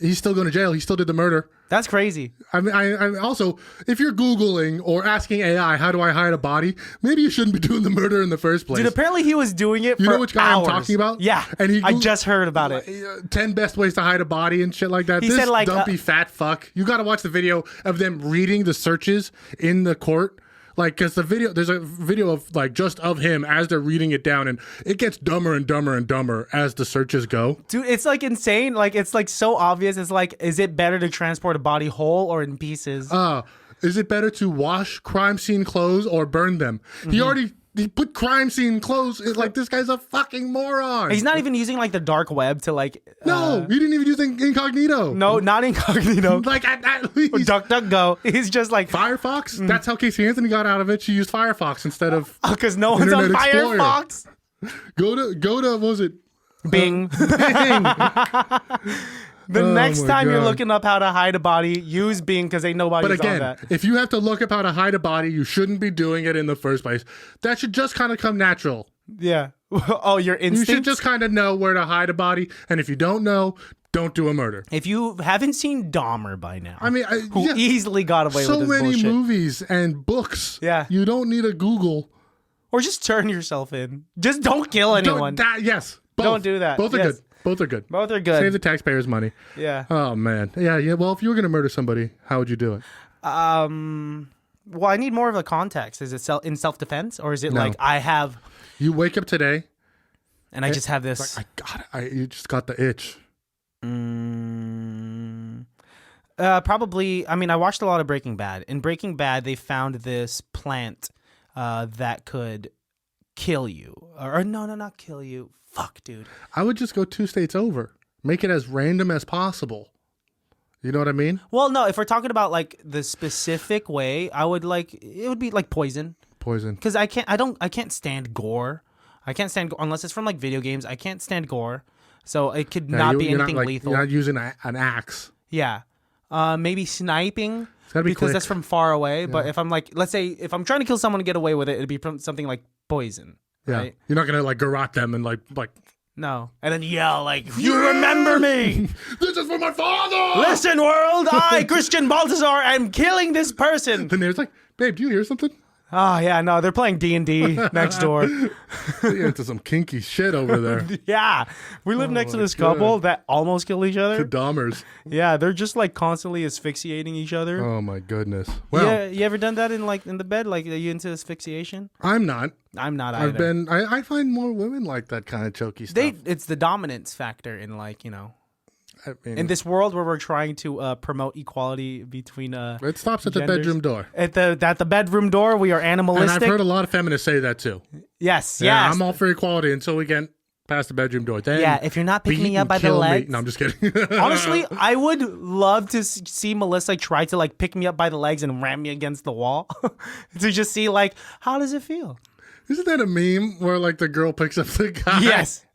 Speaker 2: He's still going to jail. He still did the murder.
Speaker 1: That's crazy.
Speaker 2: I also, if you're Googling or asking AI, how do I hide a body? Maybe you shouldn't be doing the murder in the first place.
Speaker 1: Dude, apparently he was doing it for hours.
Speaker 2: You know which guy I'm talking about?
Speaker 1: Yeah. And I just heard about it.
Speaker 2: 10 best ways to hide a body and shit like that. He said dumpy fat fuck. You got to watch the video of them reading the searches in the court. Like, because there's a video of like just of him as they're reading it down, and it gets dumber and dumber and dumber as the searches go.
Speaker 1: Dude, it's like insane. Like, it's like so obvious. It's like, is it better to transport a body whole or in pieces?
Speaker 2: Is it better to wash crime scene clothes or burn them? Mm-hmm. He put crime scene clothes. It's like, this guy's a fucking moron.
Speaker 1: He's not even using like the dark web to like.
Speaker 2: No, he didn't even use incognito.
Speaker 1: No, not incognito.
Speaker 2: Like at least.
Speaker 1: Or DuckDuckGo. He's just like
Speaker 2: Firefox. That's how Casey Anthony got out of it. She used Firefox instead of.
Speaker 1: Because no one's on Firefox.
Speaker 2: Go to what was it?
Speaker 1: Bing.
Speaker 2: Bing.
Speaker 1: The next time you're looking up how to hide a body, use Bing, because ain't nobody's
Speaker 2: But again,
Speaker 1: on that.
Speaker 2: if you have to look up how to hide a body, you shouldn't be doing it in the first place. That should just kind of come natural.
Speaker 1: Yeah. Oh, your instincts?
Speaker 2: You should just kind of know where to hide a body. And if you don't know, don't do a murder.
Speaker 1: If you haven't seen Dahmer by now, who
Speaker 2: yeah,
Speaker 1: easily got away with this bullshit.
Speaker 2: So many movies and books.
Speaker 1: Yeah.
Speaker 2: You don't need a Google.
Speaker 1: Or just turn yourself in. Just don't kill anyone.
Speaker 2: Yes. Both.
Speaker 1: Don't do that.
Speaker 2: Both are good. Both are good.
Speaker 1: Both are good.
Speaker 2: Save the taxpayers' money.
Speaker 1: Yeah.
Speaker 2: Oh, man. Yeah. Well, if you were going to murder somebody, how would you do it?
Speaker 1: Well, I need more of a context. Is it in self-defense, or is it like I have...
Speaker 2: You wake up today...
Speaker 1: And I just have this...
Speaker 2: Like, I got it. You just got the itch.
Speaker 1: Probably... I watched a lot of Breaking Bad. In Breaking Bad, they found this plant that could kill you. Or no, not kill you. Fuck, dude.
Speaker 2: I would just go 2 states over. Make it as random as possible. You know what I mean?
Speaker 1: Well, no. If we're talking about like the specific way, I would it would be like poison.
Speaker 2: Poison.
Speaker 1: Because I can't stand gore. I can't stand gore unless it's from like video games. I can't stand gore. So it could not be anything lethal.
Speaker 2: You're not using an axe.
Speaker 1: Yeah. Maybe sniping.
Speaker 2: It's gotta be
Speaker 1: because
Speaker 2: quick.
Speaker 1: That's from far away. Yeah. But if I'm like, let's say if I'm trying to kill someone and get away with it, it'd be from something like poison.
Speaker 2: Yeah.
Speaker 1: Right?
Speaker 2: You're not gonna like garrote them and like.
Speaker 1: No. And then yell like, you remember me!
Speaker 2: This is for my father!
Speaker 1: Listen, world! I, Christian Balthazar, am killing this person!
Speaker 2: The neighbor's like, babe, do you hear something?
Speaker 1: Oh, yeah, no, they're playing D&D next door.
Speaker 2: They're into some kinky shit over there.
Speaker 1: Yeah. We live next to this couple that almost killed each other.
Speaker 2: Dahmers.
Speaker 1: Yeah, they're just like constantly asphyxiating each other.
Speaker 2: Oh, my goodness. Well,
Speaker 1: yeah, you ever done that in the bed? Like, are you into asphyxiation?
Speaker 2: I'm not.
Speaker 1: I'm not either.
Speaker 2: I find more women like that kind of choky stuff.
Speaker 1: It's the dominance factor in in this world where we're trying to promote equality between
Speaker 2: it stops at
Speaker 1: genders.
Speaker 2: the bedroom door.
Speaker 1: At the bedroom door, we are animalistic.
Speaker 2: And I've heard a lot of feminists say that too.
Speaker 1: Yes.
Speaker 2: Yeah, I'm all for equality until we get past the bedroom door. Then
Speaker 1: Yeah, if you're not picking me
Speaker 2: beat
Speaker 1: up
Speaker 2: and
Speaker 1: by the
Speaker 2: kill me.
Speaker 1: legs.
Speaker 2: No, I'm just kidding.
Speaker 1: Honestly, I would love to see Melissa try to like pick me up by the legs and ram me against the wall to just see like, how does it feel?
Speaker 2: Isn't that a meme where like the girl picks up the guy?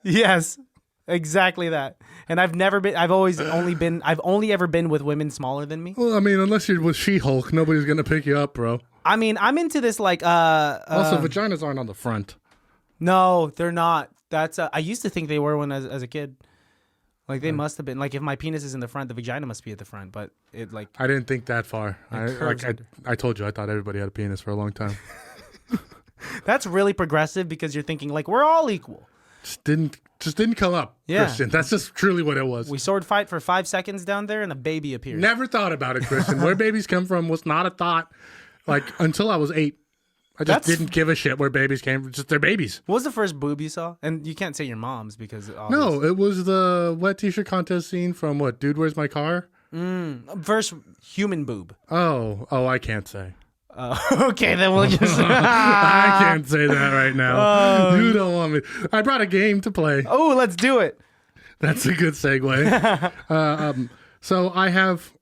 Speaker 1: Yes, exactly that. And I've only ever been with women smaller than me.
Speaker 2: Well, I mean, unless you're with She-Hulk, nobody's gonna pick you up, bro.
Speaker 1: I mean, I'm into this like
Speaker 2: Also, vaginas aren't on the front.
Speaker 1: No, they're not. That's I used to think they were when as a kid. Like they must have been. Like if my penis is in the front, the vagina must be at the front. But it like
Speaker 2: I didn't think that far.
Speaker 1: curves
Speaker 2: I told you I thought everybody had a penis for a long time.
Speaker 1: that's really progressive because you're thinking like we're all equal.
Speaker 2: Just didn't come up,
Speaker 1: Yeah.
Speaker 2: Christian. That's just truly what it was.
Speaker 1: We sword fight for 5 seconds down there, and a baby appears.
Speaker 2: Never thought about it, Christian. Where babies come from was not a thought. Like until I was 8, I just didn't give a shit where babies came from. Just they're babies.
Speaker 1: What was the first boob you saw? And you can't say your mom's because
Speaker 2: No, it was the wet t-shirt contest scene from what? Dude, Where's My Car?
Speaker 1: first human boob.
Speaker 2: Oh, I can't say.
Speaker 1: Okay, then we'll just.
Speaker 2: I can't say that right now. You don't want me. I brought a game to play.
Speaker 1: Oh, let's do it.
Speaker 2: That's a good segue. So I have,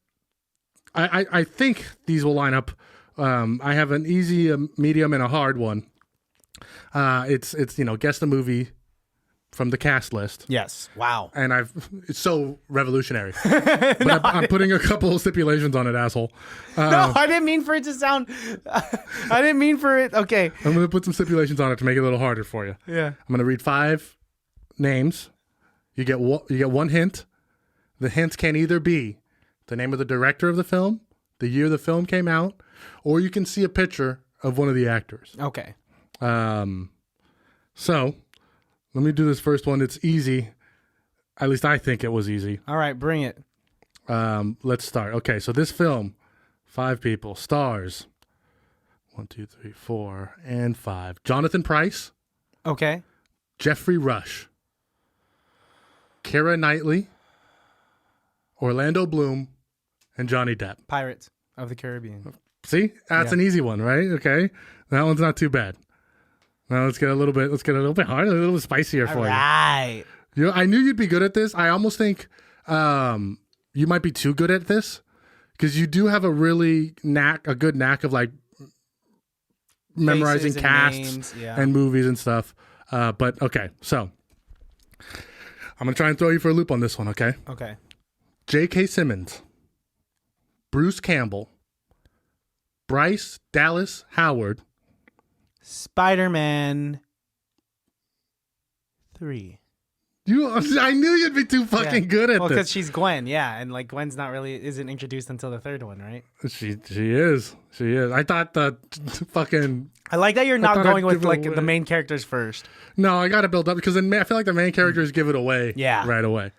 Speaker 2: I think these will line up. I have an easy, a medium, and a hard one. It's guess the movie from the cast list.
Speaker 1: Yes. Wow.
Speaker 2: And it's so revolutionary. But I'm putting a couple of stipulations on it, asshole.
Speaker 1: No, I didn't mean for it to sound. I didn't mean for it. Okay.
Speaker 2: I'm going to put some stipulations on it to make it a little harder for you.
Speaker 1: Yeah.
Speaker 2: I'm going to read 5 names. You get one hint. The hints can either be the name of the director of the film, the year the film came out, or you can see a picture of one of the actors.
Speaker 1: Okay.
Speaker 2: So let me do this first one. It's easy. At least I think it was easy.
Speaker 1: All right, bring it.
Speaker 2: Let's start. Okay, so this film, 5 people, stars 1, 2, 3, 4, and 5. Jonathan Pryce,
Speaker 1: Okay.
Speaker 2: Jeffrey Rush, Keira Knightley, Orlando Bloom, and Johnny Depp.
Speaker 1: Pirates of the Caribbean.
Speaker 2: See, that's an easy one, right? Okay, that one's not too bad. Now let's get a little bit harder, a little bit spicier for
Speaker 1: Right.
Speaker 2: you. I knew you'd be good at this. I almost think you might be too good at this because you do have a good knack of like memorizing
Speaker 1: Faces and
Speaker 2: casts
Speaker 1: names, yeah.
Speaker 2: and movies and stuff. But okay, so I'm gonna try and throw you for a loop on this one. Okay,
Speaker 1: Okay.
Speaker 2: J.K. Simmons, Bruce Campbell, Bryce Dallas Howard.
Speaker 1: Spider-Man 3.
Speaker 2: I knew you'd be too fucking good at
Speaker 1: Well, because
Speaker 2: this.
Speaker 1: she's Gwen, yeah, and like Gwen's isn't introduced until the third one, right?
Speaker 2: She is. I thought the fucking.
Speaker 1: I like that you're not
Speaker 2: thought
Speaker 1: going
Speaker 2: I'd
Speaker 1: with
Speaker 2: give it
Speaker 1: like
Speaker 2: away.
Speaker 1: the main characters first.
Speaker 2: No, I got to build up because then I feel like the main characters give it away.
Speaker 1: Yeah.
Speaker 2: Right away.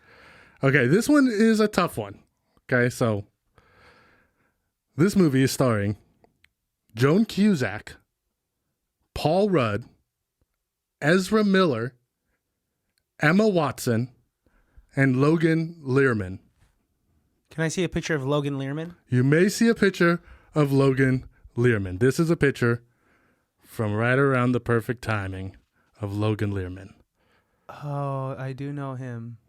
Speaker 2: Okay, this one is a tough one. Okay, so this movie is starring Joan Cusack, Paul Rudd, Ezra Miller, Emma Watson, and Logan Lerman.
Speaker 1: Can I see a picture of Logan Lerman?
Speaker 2: You may see a picture of Logan Lerman. This is a picture from right around the perfect timing of Logan Lerman.
Speaker 1: Oh, I do know him.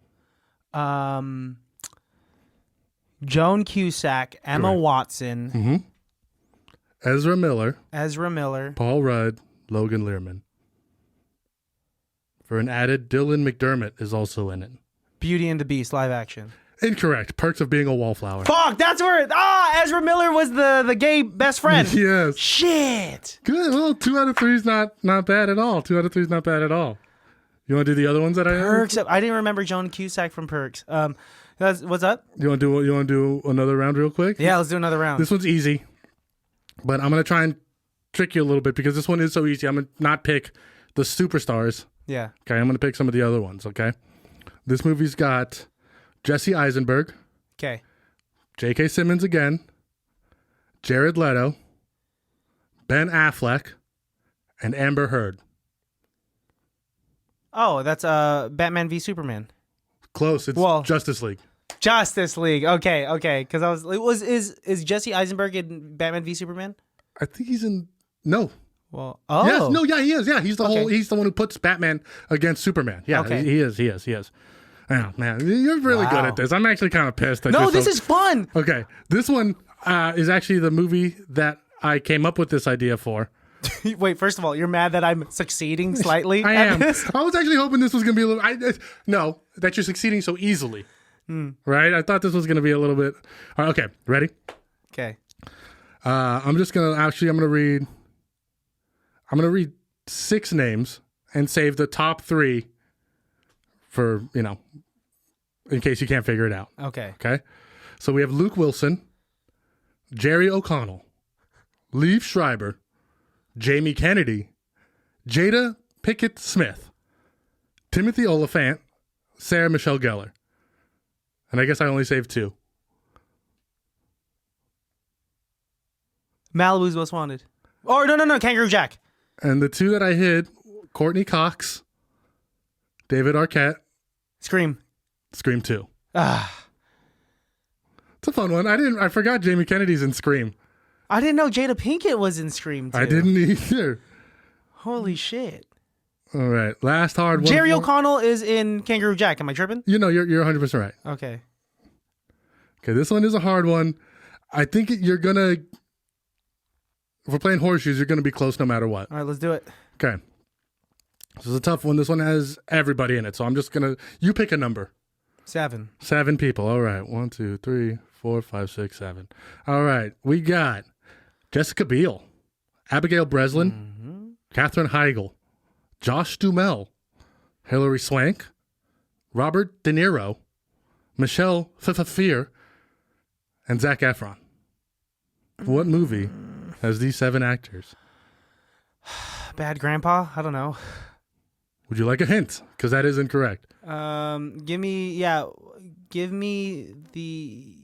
Speaker 1: Joan Cusack, Emma
Speaker 2: Correct.
Speaker 1: Watson,
Speaker 2: Ezra Miller,
Speaker 1: Ezra Miller.
Speaker 2: Paul Rudd, Logan Lerman. For an added, Dylan McDermott is also in it.
Speaker 1: Beauty and the Beast live action.
Speaker 2: Incorrect. Perks of Being a Wallflower.
Speaker 1: Fuck, that's where Ezra Miller was the gay best friend.
Speaker 2: Yes.
Speaker 1: Shit.
Speaker 2: Good. Well, 2 out of 3 is not bad at all. 2 out of 3 is not bad at all. You want to do the other ones that I have?
Speaker 1: Perks. I didn't remember Joan Cusack from Perks. What's up?
Speaker 2: You want to do another round real quick?
Speaker 1: Yeah, let's do another round.
Speaker 2: This one's easy, but I'm gonna try and trick you a little bit because this one is so easy. I'm gonna not pick the superstars.
Speaker 1: Yeah.
Speaker 2: Okay, I'm gonna pick some of the other ones. Okay, this movie's got Jesse Eisenberg,
Speaker 1: Okay.
Speaker 2: J.K. Simmons again, Jared Leto, Ben Affleck, and Amber Heard.
Speaker 1: Oh, that's Batman v Superman.
Speaker 2: Close. It's Justice League.
Speaker 1: Justice League. Okay. Because is Jesse Eisenberg in Batman v Superman?
Speaker 2: I think he's in. No,
Speaker 1: Well,
Speaker 2: Yes, no, yeah, he is. Yeah, he's the
Speaker 1: Okay.
Speaker 2: he's the one who puts Batman against Superman. Yeah,
Speaker 1: Okay.
Speaker 2: he is. Oh, man, you're really good
Speaker 1: Wow.
Speaker 2: at this. I'm actually kind of pissed.
Speaker 1: No, this is fun.
Speaker 2: Okay, this one is actually the movie that I came up with this idea for.
Speaker 1: Wait, first of all, you're mad that I'm succeeding slightly?
Speaker 2: I
Speaker 1: at
Speaker 2: am.
Speaker 1: this?
Speaker 2: I was actually hoping this was going to be a little... no, that you're succeeding so easily. Right? I thought this was going to be a little bit... All right, okay, ready?
Speaker 1: Okay.
Speaker 2: I'm just going to... Actually, I'm going to read 6 names and save the top 3 for, in case you can't figure it out.
Speaker 1: Okay.
Speaker 2: Okay? So we have Luke Wilson, Jerry O'Connell, Liev Schreiber, Jamie Kennedy, Jada Pickett Smith, Timothy Oliphant, Sarah Michelle Gellar. And I guess I only saved 2.
Speaker 1: Malibu's Most Wanted. Or no, Kangaroo Jack.
Speaker 2: And the 2 that I hid, Courtney Cox, David Arquette,
Speaker 1: Scream.
Speaker 2: Scream 2.
Speaker 1: Ah,
Speaker 2: It's a fun one. I forgot Jamie Kennedy's in Scream.
Speaker 1: I didn't know Jada Pinkett was in Scream too.
Speaker 2: I didn't either.
Speaker 1: Holy shit.
Speaker 2: All right, last hard one.
Speaker 1: Jerry O'Connell is in Kangaroo Jack. Am I tripping?
Speaker 2: You're 100% right.
Speaker 1: Okay.
Speaker 2: Okay, this one is a hard one. I think you're gonna. If we're playing horseshoes, you're gonna be close no matter what.
Speaker 1: All right, let's do it.
Speaker 2: Okay. This is a tough one. This one has everybody in it, so I'm just gonna. You pick a number.
Speaker 1: 7.
Speaker 2: 7 people. All right. 1, 2, 3, 4, 5, 6, 7. All right. We got Jessica Biel, Abigail Breslin, Katherine Heigl, Josh Duhamel, Hilary Swank, Robert De Niro, Michelle Pfeiffer, and Zac Efron. What movie has these 7 actors?
Speaker 1: Bad Grandpa? I don't know.
Speaker 2: Would you like a hint? Because that is incorrect.
Speaker 1: Give me the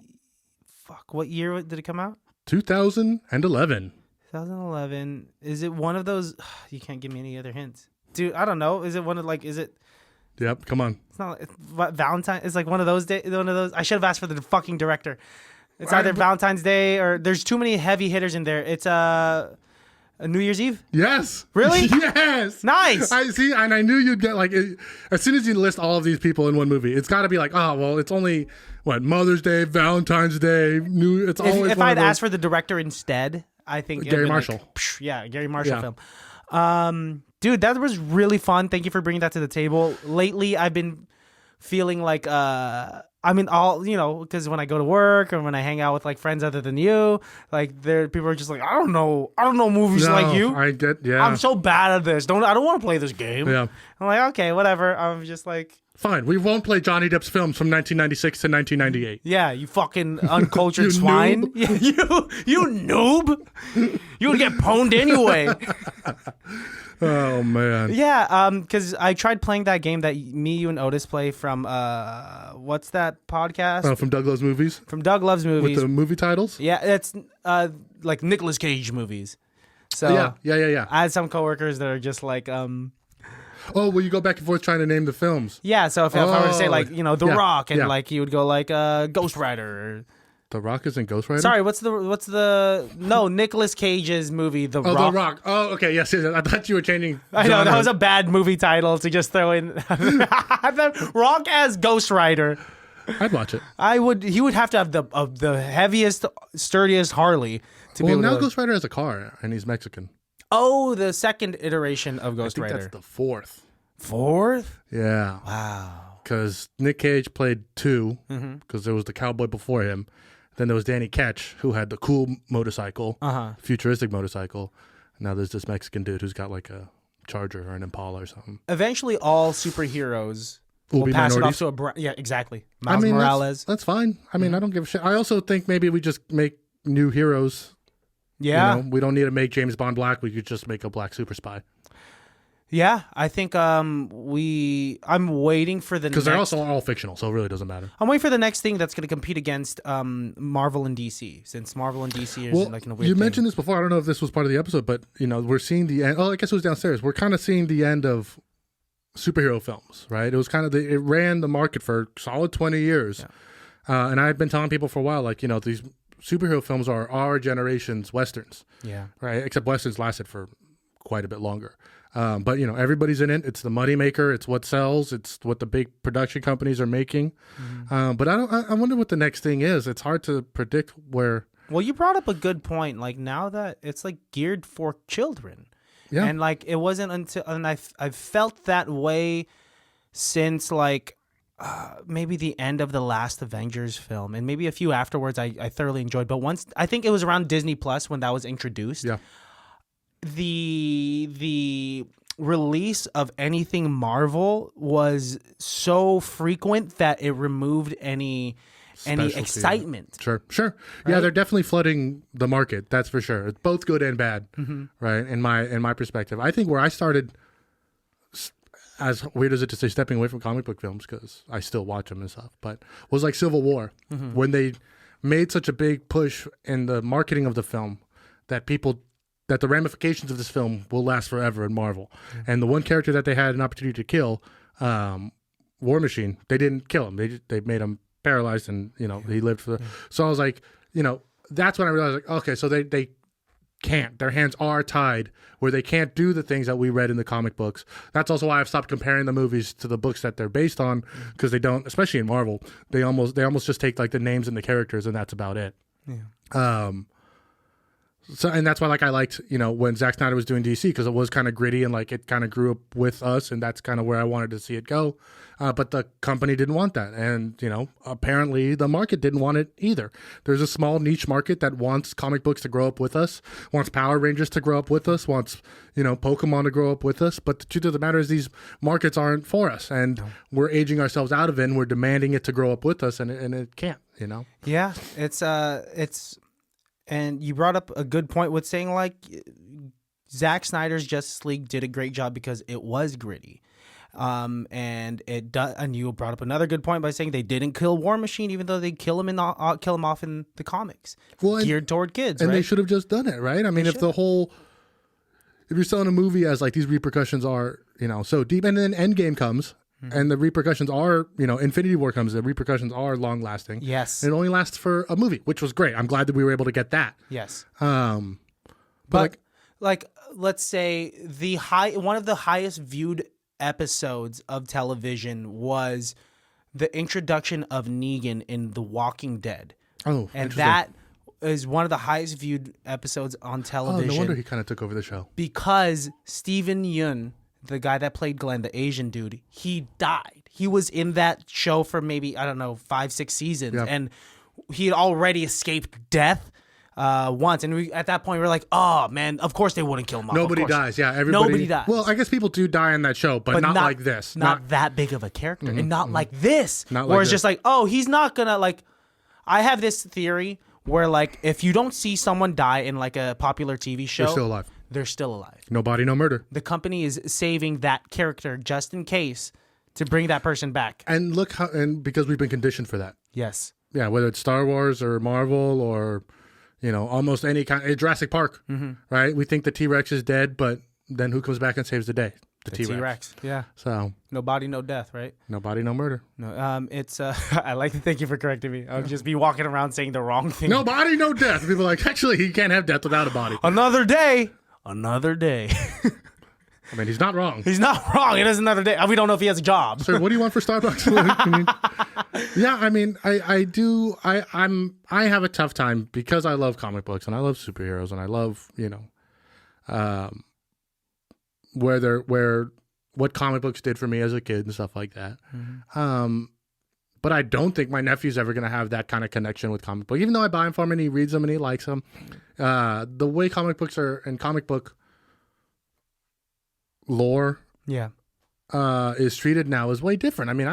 Speaker 1: what year did it come out?
Speaker 2: 2011.
Speaker 1: 2011. Is it one of those? You can't give me any other hints, dude. I don't know. Is it one of is it?
Speaker 2: Yep. Come on.
Speaker 1: It's not Valentine. It's like one of those days. One of those. I should have asked for the fucking director. It's either Valentine's Day or there's too many heavy hitters in there. It's a New Year's Eve.
Speaker 2: Yes.
Speaker 1: Really?
Speaker 2: Yes.
Speaker 1: Nice.
Speaker 2: I see, and I knew you'd get as soon as you list all of these people in one movie, it's got to be like, oh well, it's only Mother's Day, Valentine's Day, New. It's always.
Speaker 1: If I'd asked for the director instead, I think
Speaker 2: Gary Marshall.
Speaker 1: Gary Marshall film. Dude, that was really fun. Thank you for bringing that to the table. Lately, I've been feeling like because when I go to work or when I hang out with friends other than you, people are just like, I don't know movies like you.
Speaker 2: I get, yeah.
Speaker 1: I'm so bad at this. I don't want to play this game.
Speaker 2: Yeah.
Speaker 1: I'm like, okay, whatever. I'm just like,
Speaker 2: fine. We won't play Johnny Depp's films from 1996 to 1998.
Speaker 1: yeah, you fucking uncultured
Speaker 2: You
Speaker 1: swine.
Speaker 2: noob.
Speaker 1: Yeah, you noob. You would get pwned anyway.
Speaker 2: Oh man.
Speaker 1: Yeah, because I tried playing that game that me, you, and Otis play from what's that podcast?
Speaker 2: Oh, from Doug Loves Movies?
Speaker 1: From Doug Loves Movies.
Speaker 2: With the movie titles?
Speaker 1: Yeah, it's like Nicolas Cage movies. So
Speaker 2: yeah.
Speaker 1: I had some coworkers that are just like
Speaker 2: Oh, well, you go back and forth trying to name the films.
Speaker 1: yeah. So if I were to say The
Speaker 2: Yeah,
Speaker 1: Rock, and
Speaker 2: yeah.
Speaker 1: you would go Ghost Rider.
Speaker 2: The Rock is in Ghost Rider?
Speaker 1: Sorry, what's the Nicolas Cage's movie The Rock?
Speaker 2: The Rock. Oh, okay. Yes. I thought you were changing.
Speaker 1: I know that
Speaker 2: genre.
Speaker 1: was a bad movie title to just throw in. The Rock as Ghost Rider.
Speaker 2: I'd watch it.
Speaker 1: He would have to have the heaviest, sturdiest Harley to be
Speaker 2: Well,
Speaker 1: able
Speaker 2: now
Speaker 1: to.
Speaker 2: Ghost Rider has a car, and he's Mexican.
Speaker 1: Oh, the second iteration of
Speaker 2: I
Speaker 1: Ghost
Speaker 2: think
Speaker 1: Rider.
Speaker 2: that's the 4th.
Speaker 1: 4th?
Speaker 2: Yeah.
Speaker 1: Wow.
Speaker 2: Because Nick Cage played 2,
Speaker 1: Mm-hmm.
Speaker 2: because there was the cowboy before him. Then there was Danny Ketch, who had the cool motorcycle, futuristic motorcycle. Now there's this Mexican dude who's got a Charger or an Impala or something.
Speaker 1: Eventually, all superheroes will
Speaker 2: be
Speaker 1: pass
Speaker 2: minorities.
Speaker 1: it off to yeah, exactly. Miles Morales.
Speaker 2: That's fine. I mean, I don't give a shit. I also think maybe we just make new heroes.
Speaker 1: Yeah.
Speaker 2: We don't need to make James Bond black. We could just make a black super spy.
Speaker 1: Yeah, I think I'm waiting for the
Speaker 2: Because
Speaker 1: next...
Speaker 2: they're also all fictional, so it really doesn't matter.
Speaker 1: I'm waiting for the next thing that's going to compete against Marvel and DC, since Marvel and DC is in a weird
Speaker 2: you
Speaker 1: thing.
Speaker 2: mentioned this before. I don't know if this was part of the episode, but we're seeing the end. Oh, I guess it was downstairs. We're kind of seeing the end of superhero films, right? It was kind of it ran the market for a solid 20 years, and I had been telling people for a while, these superhero films are our generation's westerns,
Speaker 1: Yeah.
Speaker 2: right? Except westerns lasted for quite a bit longer. But everybody's in it. It's the money maker. It's what sells. It's what the big production companies are making. But I wonder what the next thing is. It's hard to predict where.
Speaker 1: Well, you brought up a good point. Like now that it's like geared for children, and like it wasn't until, and I've felt that way since like maybe the end of the last Avengers film, and maybe a few afterwards. I thoroughly enjoyed, but once I think it was around Disney Plus when that was introduced.
Speaker 2: Yeah.
Speaker 1: The release of anything Marvel was so frequent that it removed any excitement.
Speaker 2: Sure. Right? Yeah, they're definitely flooding the market. That's for sure. It's both good and bad, right? In my perspective, I think where I started, as weird as it to say, stepping away from comic book films because I still watch them and stuff, but was like Civil War when they made such a big push in the marketing of the film that the ramifications of this film will last forever in Marvel. And the one character that they had an opportunity to kill, War Machine, they didn't kill him. They made him paralyzed, and he lived for. So I was like, that's when I realized, like, okay, so they can't. Their hands are tied where they can't do the things that we read in the comic books. That's also why I've stopped comparing the movies to the books that they're based on, because they don't, especially in Marvel, they almost just take like the names and the characters, and that's about it. So, and that's why, like, I liked, when Zack Snyder was doing DC, because it was kind of gritty and like it kind of grew up with us, and that's kind of where I wanted to see it go. But the company didn't want that, and apparently the market didn't want it either. There's a small niche market that wants comic books to grow up with us, wants Power Rangers to grow up with us, wants Pokemon to grow up with us. But the truth of the matter is, these markets aren't for us, and we're aging ourselves out of it, and we're demanding it to grow up with us, and it can't.
Speaker 1: Yeah, it's. And you brought up a good point with saying, like, Zack Snyder's Justice League did a great job because it was gritty. And you brought up another good point by saying they didn't kill War Machine, even though they kill him off in the comics. Geared toward kids,
Speaker 2: and
Speaker 1: right?
Speaker 2: they should have just done it, right? I mean, if you're selling a movie as like these repercussions are, so deep, and then Endgame comes. And the repercussions are, Infinity War comes, the repercussions are long lasting.
Speaker 1: Yes.
Speaker 2: And it only lasts for a movie, which was great. I'm glad that we were able to get that.
Speaker 1: Yes.
Speaker 2: But
Speaker 1: let's say one of the highest viewed episodes of television was the introduction of Negan in The Walking Dead.
Speaker 2: Oh,
Speaker 1: and that is one of the highest viewed episodes on television.
Speaker 2: Oh, no wonder he kind of took over the show.
Speaker 1: Because Steven Yeun, the guy that played Glenn, the Asian dude, he died. He was in that show for maybe, 5-6 seasons. Yeah. And he had already escaped death once. And at that point, we were like, oh, man, of course they wouldn't kill him off.
Speaker 2: Nobody dies. Yeah,
Speaker 1: nobody dies.
Speaker 2: Well, I guess people do die in that show, but not like this.
Speaker 1: Not that big of a character. And not like this.
Speaker 2: Not
Speaker 1: where
Speaker 2: like
Speaker 1: it's just like, oh, he's not going to, like... I have this theory where, like, if you don't see someone die in, like, a popular TV show...
Speaker 2: They're still alive.
Speaker 1: They're still alive.
Speaker 2: No body, no murder.
Speaker 1: The company is saving that character just in case to bring that person back.
Speaker 2: And look how, and because we've been conditioned for that.
Speaker 1: Yes.
Speaker 2: Yeah, whether it's Star Wars or Marvel or, almost any kind, Jurassic Park, right? We think the T-Rex is dead, but then who comes back and saves the day? The T-Rex.
Speaker 1: Yeah.
Speaker 2: So.
Speaker 1: No body, no death, right?
Speaker 2: No body, no murder.
Speaker 1: No. It's. I like to thank you for correcting me. I'll just be walking around saying the wrong thing.
Speaker 2: No body, no death. People are like, actually, you can't have death without a body.
Speaker 1: Another day. Another day.
Speaker 2: I mean, he's not wrong.
Speaker 1: He's not wrong. It is another day. We don't know if he has a job.
Speaker 2: Sir, what do you want for Starbucks? Yeah, I mean, I do. I have a tough time because I love comic books and I love superheroes and I love what comic books did for me as a kid and stuff like that. But I don't think my nephew's ever going to have that kind of connection with comic book. Even though I buy them for him and he reads them and he likes them, the way comic books are and comic book lore is treated now is way different. I mean,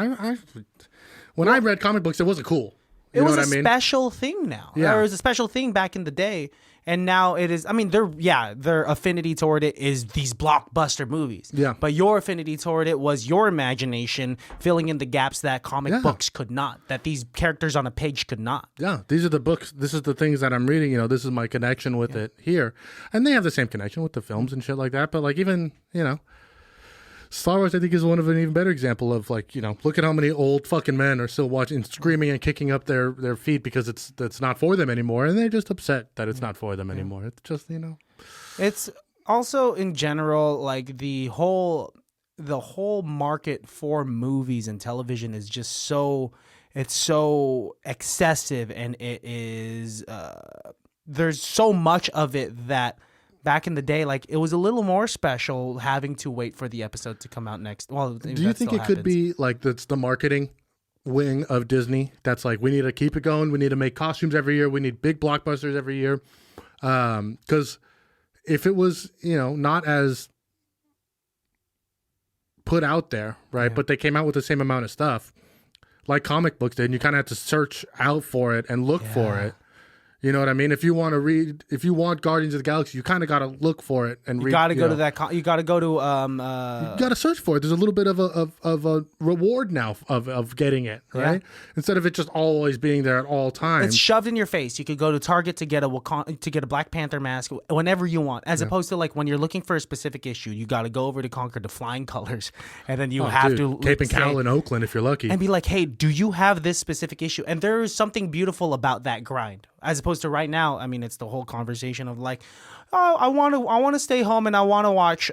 Speaker 2: when I read comic books, it wasn't cool.
Speaker 1: It was a special thing now.
Speaker 2: Yeah.
Speaker 1: It was a special thing back in the day. And now it is, I mean, their affinity toward it is these blockbuster movies.
Speaker 2: Yeah.
Speaker 1: But your affinity toward it was your imagination filling in the gaps that comic books could not, that these characters on a page could not.
Speaker 2: Yeah. These are the books. This is the things that I'm reading. This is my connection with it here. And they have the same connection with the films and shit like that. But like even, Star Wars, I think, is one of an even better example of like, look at how many old fucking men are still watching, screaming and kicking up their feet because it's not for them anymore, and they're just upset that it's not for them anymore. It's just,
Speaker 1: It's Also, in general, like the whole market for movies and television is just so excessive, and it is there's so much of it that back in the day, like it was a little more special having to wait for the episode to come out next. Well,
Speaker 2: do you think it could be like that's the marketing wing of Disney? That's like, we need to keep it going. We need to make costumes every year. We need big blockbusters every year. Because if it was, not as put out there, right? Yeah. But they came out with the same amount of stuff like comic books did, and you kind of have to search out for it and look for it. You know what I mean? If you want Guardians of the Galaxy, you kind of got to look for it and
Speaker 1: you got to go to that. You got to go to. You
Speaker 2: got to search for it. There's a little bit of a reward now of getting it, right? Yeah. Instead of it just always being there at all times.
Speaker 1: It's shoved in your face. You could go to Target to get a Black Panther mask whenever you want, as opposed to like when you're looking for a specific issue, you got to go over to Concord to Flying Colors, and then you have to
Speaker 2: Cape and Cowl in Oakland if you're lucky,
Speaker 1: and be like, hey, do you have this specific issue? And there is something beautiful about that grind. As opposed to right now, I mean, it's the whole conversation of like, oh, I want to stay home and I want to watch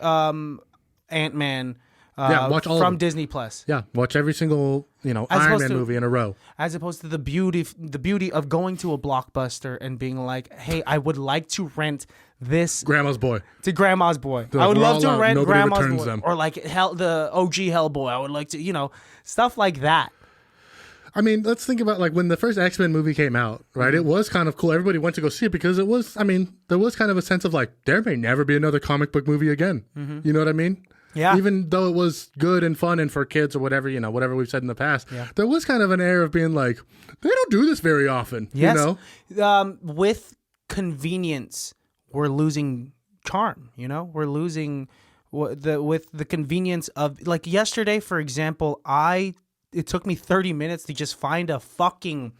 Speaker 1: Ant-Man
Speaker 2: watch all
Speaker 1: from Disney Plus.
Speaker 2: Yeah, watch every single Iron Man movie in a row.
Speaker 1: As opposed to the beauty of going to a Blockbuster and being like, hey, I would like to rent this
Speaker 2: Grandma's Boy.
Speaker 1: To Grandma's Boy. I would love to rent Grandma's Boy. Them. Or like the OG Hellboy. I would like to, stuff like that.
Speaker 2: I mean, let's think about like when the first X-Men movie came out, right? Mm-hmm. It was kind of cool. Everybody went to go see it because it was, there was kind of a sense of like, there may never be another comic book movie again. Mm-hmm. You know what I mean?
Speaker 1: Yeah.
Speaker 2: Even though it was good and fun and for kids or whatever, whatever we've said in the past, there was kind of an air of being like, they don't do this very often.
Speaker 1: Yes. With convenience, we're losing charm, We're losing with the convenience of, like yesterday, for example, it took me 30 minutes to just find a fucking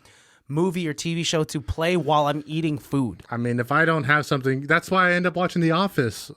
Speaker 1: movie or TV show to play while I'm eating food.
Speaker 2: I mean, if I don't have something, that's why I end up watching The Office.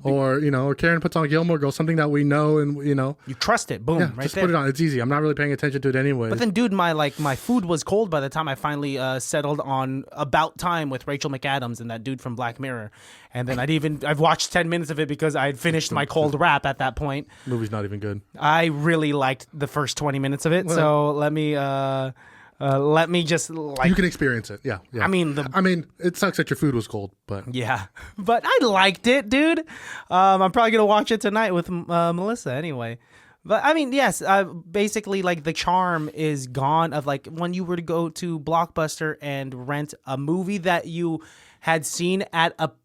Speaker 2: Or, or Karen puts on Gilmore Girls, something that we know and,
Speaker 1: You trust it. Boom, right
Speaker 2: just
Speaker 1: there.
Speaker 2: put it on. It's easy. I'm not really paying attention to it anyway.
Speaker 1: But then, dude, my food was cold by the time I finally settled on About Time with Rachel McAdams and that dude from Black Mirror. And then I've watched 10 minutes of it because I had finished my cold wrap at that point.
Speaker 2: Movie's not even good.
Speaker 1: I really liked the first 20 minutes of it. Well, so let me just like.
Speaker 2: You can experience it. Yeah.
Speaker 1: I mean,
Speaker 2: it sucks that your food was cold, but.
Speaker 1: Yeah. But I liked it, dude. I'm probably going to watch it tonight with Melissa anyway. But I mean, yes, basically like the charm is gone of like when you were to go to Blockbuster and rent a movie that you had seen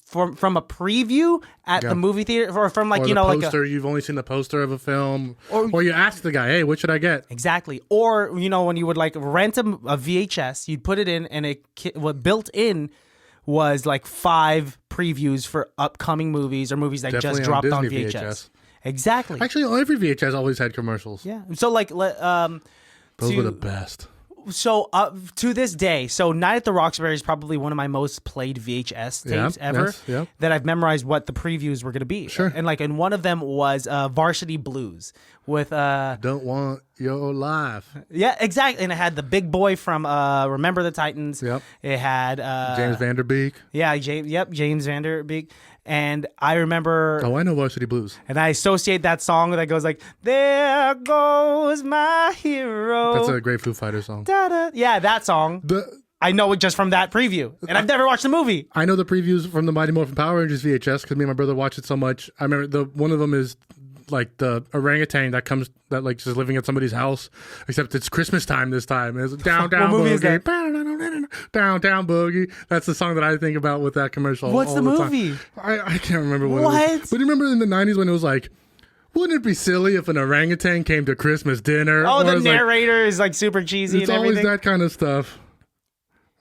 Speaker 1: from a preview at the movie theater, or from like,
Speaker 2: or poster, you've only seen the poster of a film, or you ask the guy, hey, what should I get?
Speaker 1: Exactly. Or, when you would like rent a VHS, you'd put it in and what built in was like 5 previews for upcoming movies or movies that
Speaker 2: Definitely
Speaker 1: just dropped on
Speaker 2: Disney
Speaker 1: VHS. Exactly.
Speaker 2: Actually, every VHS always had commercials.
Speaker 1: Yeah. So like,
Speaker 2: those were the best.
Speaker 1: So to this day, Night at the Roxbury is probably one of my most played VHS tapes ever.
Speaker 2: Yes.
Speaker 1: That I've memorized what the previews were going to be.
Speaker 2: Sure.
Speaker 1: And one of them was Varsity Blues with
Speaker 2: Don't Want Your Life.
Speaker 1: Yeah, exactly. And it had the big boy from Remember the Titans.
Speaker 2: Yep.
Speaker 1: It had
Speaker 2: James Van Der Beek.
Speaker 1: Yeah, James Van Der Beek. And I remember...
Speaker 2: Oh, I know Varsity Blues.
Speaker 1: And I associate that song that goes like, there goes my hero.
Speaker 2: That's a great Foo Fighters song.
Speaker 1: Da-da. Yeah, that song. I know it just from that preview. And I've never watched the movie.
Speaker 2: I know the previews from the Mighty Morphin Power Rangers VHS because me and my brother watched it so much. I remember one of them is like the orangutan that like just living at somebody's house, except it's Christmas time this time. It's Downtown Boogie. Downtown Boogie. That's the song that I think about with that commercial.
Speaker 1: What's the movie?
Speaker 2: I can't remember what it was. But you remember in the 90s when it was like, wouldn't it be silly if an orangutan came to Christmas dinner?
Speaker 1: Oh, the narrator is like super cheesy and everything.
Speaker 2: It's always that kind of stuff.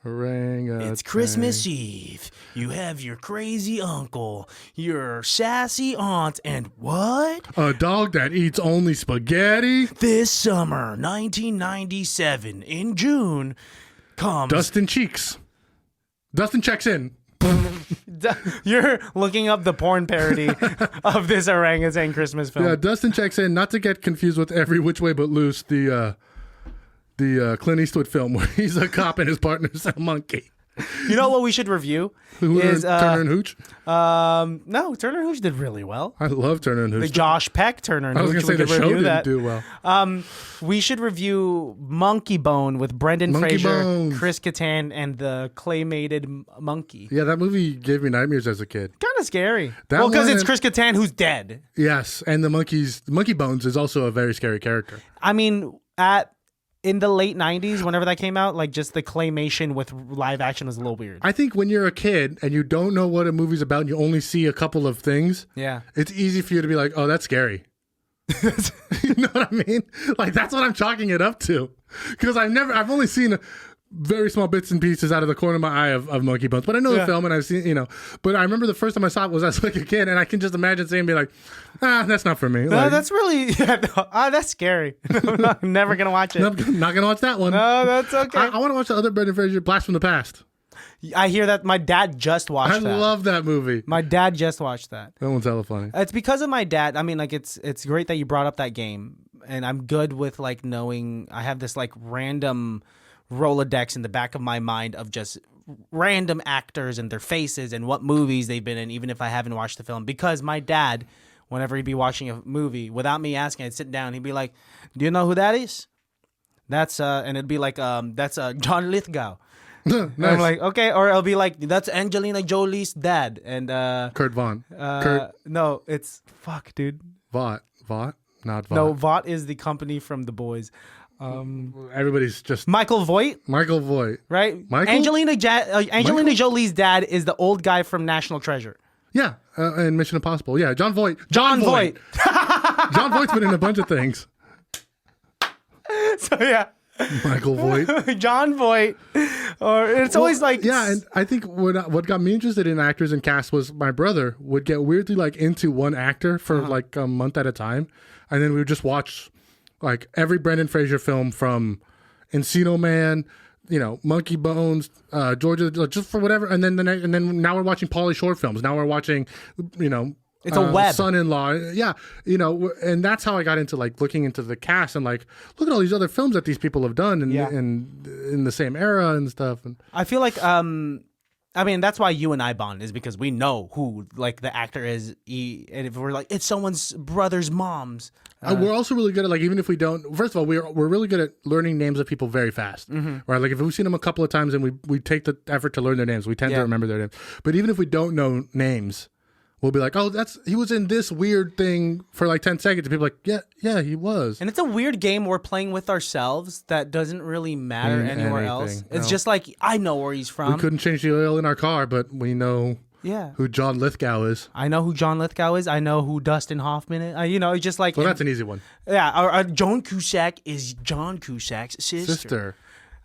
Speaker 2: Orangutan.
Speaker 1: It's Christmas Eve. You have your crazy uncle, your sassy aunt, and what?
Speaker 2: A dog that eats only spaghetti?
Speaker 1: This summer, 1997, in June, comes...
Speaker 2: Dustin Cheeks. Dustin checks in.
Speaker 1: You're looking up the porn parody of this orangutan Christmas film.
Speaker 2: Yeah, Dustin checks in, not to get confused with Every Which Way But Loose, the Clint Eastwood film where he's a cop and his partner's a monkey.
Speaker 1: You know what we should review is
Speaker 2: Turner and Hooch.
Speaker 1: No, Turner and Hooch did really well.
Speaker 2: I love Turner and Hooch.
Speaker 1: The Josh Peck Turner and
Speaker 2: I was
Speaker 1: Hooch.
Speaker 2: gonna say the show didn't
Speaker 1: that.
Speaker 2: do well.
Speaker 1: We should review Monkey Bone with Brendan
Speaker 2: Monkey
Speaker 1: Fraser,
Speaker 2: Bones.
Speaker 1: Chris Kattan, and the claymated monkey.
Speaker 2: Yeah, that movie gave me nightmares as a kid.
Speaker 1: Kind of scary.
Speaker 2: That
Speaker 1: Well, because
Speaker 2: one
Speaker 1: it's
Speaker 2: and-
Speaker 1: Chris Kattan who's dead.
Speaker 2: Yes, and the Monkey Bones is also a very scary character.
Speaker 1: I mean, in the late 90s, whenever that came out, like just the claymation with live action was a little weird.
Speaker 2: I think when you're a kid and you don't know what a movie's about and you only see a couple of things,
Speaker 1: Yeah.
Speaker 2: it's easy for you to be like, oh, that's scary. You know what I mean? Like, that's what I'm chalking it up to. Because I've only seen very small bits and pieces out of the corner of my eye of Monkey Bones. But I know the film and I've seen, but I remember the first time I saw it was as like a kid, and I can just imagine seeing me like, that's not for me.
Speaker 1: No,
Speaker 2: Like,
Speaker 1: that's really, that's scary. I'm never going to watch it.
Speaker 2: I'm not going to watch that one.
Speaker 1: No, that's okay.
Speaker 2: I want to watch the other Brendan Fraser, Blast from the Past.
Speaker 1: I hear that my dad just watched
Speaker 2: I
Speaker 1: that.
Speaker 2: love that movie.
Speaker 1: My dad just watched that.
Speaker 2: That one's hella funny.
Speaker 1: It's because of my dad. I mean, like it's great that you brought up that game, and I'm good with like knowing I have this like random Rolodex in the back of my mind of just random actors and their faces and what movies they've been in, even if I haven't watched the film. Because my dad, whenever he'd be watching a movie, without me asking, I'd sit down, he'd be like, "Do you know who that is?" That's and it'd be like, that's John Lithgow.
Speaker 2: Nice.
Speaker 1: And I'm like, okay, or I'll be like, that's Angelina Jolie's dad, and
Speaker 2: Kurt Vaughn. Kurt
Speaker 1: no, it's fuck, dude.
Speaker 2: Vaught, not Vaught.
Speaker 1: No, Vought is the company from The Boys.
Speaker 2: Everybody's just
Speaker 1: Michael Voight,
Speaker 2: Michael Voight.
Speaker 1: right?
Speaker 2: Michael?
Speaker 1: Angelina
Speaker 2: Michael?
Speaker 1: Jolie's dad is the old guy from National Treasure.
Speaker 2: Yeah, and Mission Impossible. Yeah, John Voight.
Speaker 1: John Voight.
Speaker 2: John Voight's been in a bunch of things.
Speaker 1: So yeah,
Speaker 2: Michael Voight.
Speaker 1: John Voight. Or it's always like
Speaker 2: Yeah, and I think what got me interested in actors and cast was my brother would get weirdly like into one actor for like a month at a time, and then we would just watch like every Brendan Fraser film from Encino Man, Monkey Bones, Georgia, just for whatever, and then now we're watching Pauly Shore films. Now we're watching,
Speaker 1: it's a web.
Speaker 2: Son-in-law, yeah, and that's how I got into like looking into the cast and like look at all these other films that these people have done and in the same era and stuff. And
Speaker 1: I feel like I mean, that's why you and I bond, is because we know who like the actor is. And if we're like, it's someone's brother's mom's.
Speaker 2: we're also really good at like, even if we don't. First of all, we're really good at learning names of people very fast. Right? Like if we've seen them a couple of times and we take the effort to learn their names, we tend to remember their names. But even if we don't know names, we'll be like, oh, he was in this weird thing for like 10 seconds. And people are like, yeah, he was.
Speaker 1: And it's a weird game we're playing with ourselves that doesn't really matter anywhere else. It's just like, I know where he's from.
Speaker 2: We couldn't change the oil in our car, but we know who John Lithgow is.
Speaker 1: I know who John Lithgow is. I know who Dustin Hoffman is. It's just like...
Speaker 2: Well, that's an easy one.
Speaker 1: Yeah, Joan Cusack is John Cusack's sister.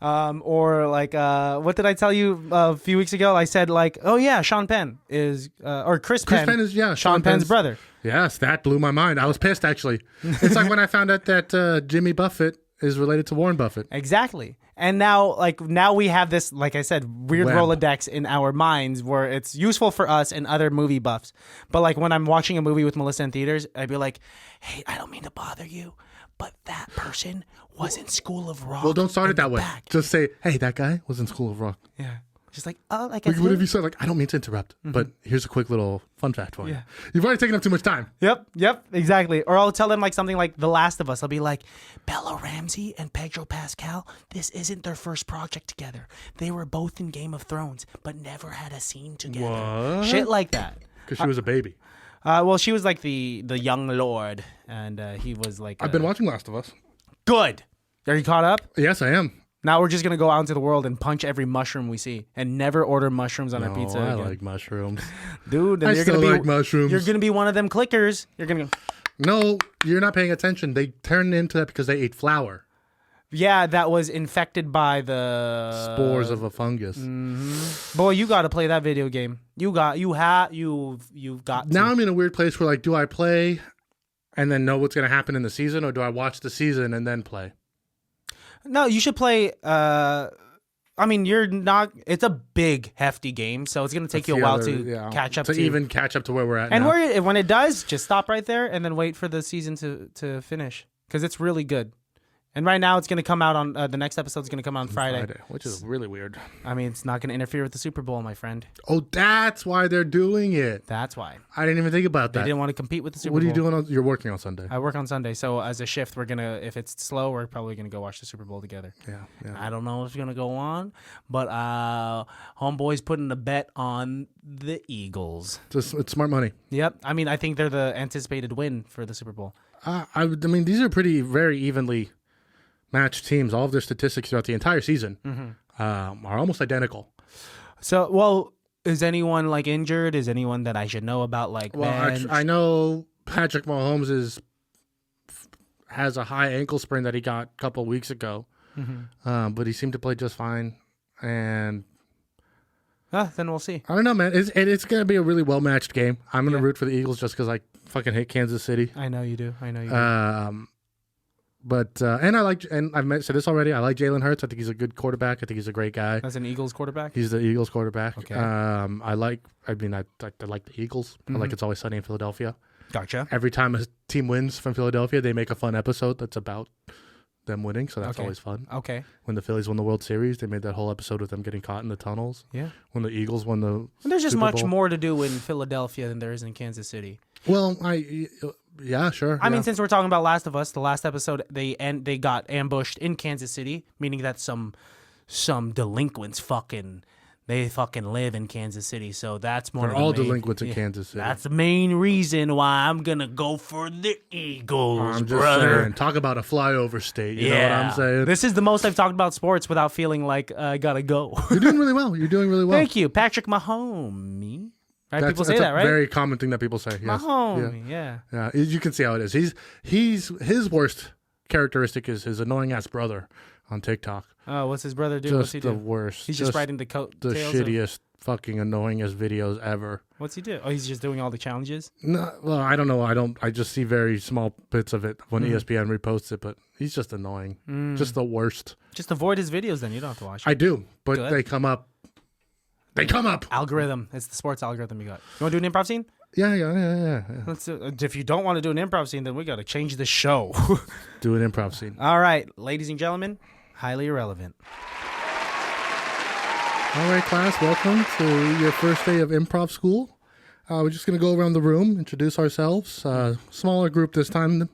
Speaker 1: Or like, what did I tell you a few weeks ago? I said like, oh yeah, Sean Penn is, or Chris Penn.
Speaker 2: Chris Penn is,
Speaker 1: Sean Penn's brother.
Speaker 2: Yes, that blew my mind. I was pissed actually. It's like when I found out that Jimmy Buffett is related to Warren Buffett.
Speaker 1: Exactly. And now we have this, like I said, weird
Speaker 2: Web.
Speaker 1: Rolodex in our minds where it's useful for us and other movie buffs. But like when I'm watching a movie with Melissa in theaters, I'd be like, hey, I don't mean to bother you, but that person was in School of Rock.
Speaker 2: Well, don't start it that way.
Speaker 1: back.
Speaker 2: Just say, hey, that guy was in School of Rock.
Speaker 1: Yeah. Just like, oh, I guess.
Speaker 2: What if you said like, I don't mean to interrupt, but here's a quick little fun fact for you.
Speaker 1: Yeah.
Speaker 2: You've already taken up too much time.
Speaker 1: Yep, exactly. Or I'll tell them like something like The Last of Us. I'll be like, Bella Ramsey and Pedro Pascal, this isn't their first project together. They were both in Game of Thrones, but never had a scene together.
Speaker 2: What?
Speaker 1: Shit like that.
Speaker 2: Because she was a baby.
Speaker 1: Well, she was like the young lord, and he was like...
Speaker 2: I've been watching Last of Us.
Speaker 1: Good. Are you caught up?
Speaker 2: Yes, I am.
Speaker 1: Now we're just going to go out into the world and punch every mushroom we see and never order mushrooms on our pizza
Speaker 2: I
Speaker 1: again.
Speaker 2: like mushrooms.
Speaker 1: Dude, then
Speaker 2: I
Speaker 1: you're
Speaker 2: still
Speaker 1: gonna be,
Speaker 2: like mushrooms.
Speaker 1: You're going to be one of them clickers. You're going to go...
Speaker 2: No, you're not paying attention. They turned into that because they ate flour.
Speaker 1: Yeah, that was infected by the...
Speaker 2: Spores of a fungus.
Speaker 1: Boy, you got to play that video game. You've got to.
Speaker 2: Now I'm in a weird place where like, do I play and then know what's going to happen in the season, or do I watch the season and then play?
Speaker 1: No, you should play. I mean, you're not. It's a big, hefty game, so it's gonna take you a while to catch up to
Speaker 2: even catch up to where we're at.
Speaker 1: And
Speaker 2: now.
Speaker 1: when it does, just stop right there and then wait for the season to finish because it's really good. And right now it's going to come out on the next episode's going to come out on Friday,
Speaker 2: which is really weird.
Speaker 1: I mean, it's not going to interfere with the Super Bowl, my friend.
Speaker 2: Oh, that's why they're doing it.
Speaker 1: That's why.
Speaker 2: I didn't even think about that.
Speaker 1: They didn't want to compete with the Super Bowl.
Speaker 2: What are you doing? You're working on Sunday.
Speaker 1: I work on Sunday, so as a shift, we're gonna. If it's slow, we're probably gonna go watch the Super Bowl together.
Speaker 2: Yeah.
Speaker 1: I don't know what's gonna go on, but homeboy's putting a bet on the Eagles.
Speaker 2: It's smart money.
Speaker 1: Yep. I mean, I think they're the anticipated win for the Super Bowl.
Speaker 2: I mean, these are very evenly matched teams. All of their statistics throughout the entire season are almost identical.
Speaker 1: So, well, is anyone like injured? Is anyone that I should know about? Like,
Speaker 2: well, I know Patrick Mahomes has a high ankle sprain that he got a couple of weeks ago, but he seemed to play just fine. And
Speaker 1: then we'll see.
Speaker 2: I don't know, man. It's going to be a really well matched game. I'm going to root for the Eagles just because I fucking hate Kansas City.
Speaker 1: I know you do.
Speaker 2: But I've said this already. I like Jalen Hurts. I think he's a good quarterback. I think he's a great guy.
Speaker 1: That's an Eagles quarterback.
Speaker 2: He's the Eagles quarterback.
Speaker 1: Okay.
Speaker 2: I like the Eagles. I like It's Always Sunny in Philadelphia.
Speaker 1: Gotcha.
Speaker 2: Every time a team wins from Philadelphia, they make a fun episode that's about them winning. So that's always fun.
Speaker 1: Okay.
Speaker 2: When the Phillies won the World Series, they made that whole episode with them getting caught in the tunnels.
Speaker 1: Yeah.
Speaker 2: When the Eagles won the
Speaker 1: There's just
Speaker 2: Super
Speaker 1: much
Speaker 2: Bowl.
Speaker 1: more to do in Philadelphia than there is in Kansas City.
Speaker 2: Well, yeah, sure.
Speaker 1: I mean, since we're talking about Last of Us, the last episode they got ambushed in Kansas City, meaning that some delinquents fucking live in Kansas City. So that's more.
Speaker 2: They're all delinquents in Kansas City.
Speaker 1: That's the main reason why I'm gonna go for the Eagles,
Speaker 2: I'm just
Speaker 1: brother.
Speaker 2: saying, talk about a flyover state. You know what I'm saying?
Speaker 1: This is the most I've talked about sports without feeling like I gotta go.
Speaker 2: You're doing really well.
Speaker 1: Thank you, Patrick Mahomes. Right? People say
Speaker 2: that's
Speaker 1: that, right?
Speaker 2: A very common thing that people say. Yes.
Speaker 1: Mahomes, yeah.
Speaker 2: You can see how it is. His worst characteristic is his annoying ass brother on TikTok.
Speaker 1: Oh, what's his brother do? What's he do?
Speaker 2: The worst.
Speaker 1: He's just riding the
Speaker 2: the shittiest, fucking annoyingest videos ever.
Speaker 1: What's he do? Oh, he's just doing all the challenges?
Speaker 2: No, well, I don't know. I just see very small bits of it when ESPN reposts it, but he's just annoying. Just the worst.
Speaker 1: Just avoid his videos then. You don't have to watch it.
Speaker 2: I do, but
Speaker 1: Good.
Speaker 2: they come up.
Speaker 1: Algorithm. It's the sports algorithm you got. You want to do an improv scene?
Speaker 2: Yeah.
Speaker 1: Let's if you don't want to do an improv scene, then we got to change the show.
Speaker 2: Do an improv scene.
Speaker 1: All right, ladies and gentlemen, highly irrelevant.
Speaker 2: All right, class, welcome to your first day of improv school. We're just going to go around the room, introduce ourselves. Smaller group this time.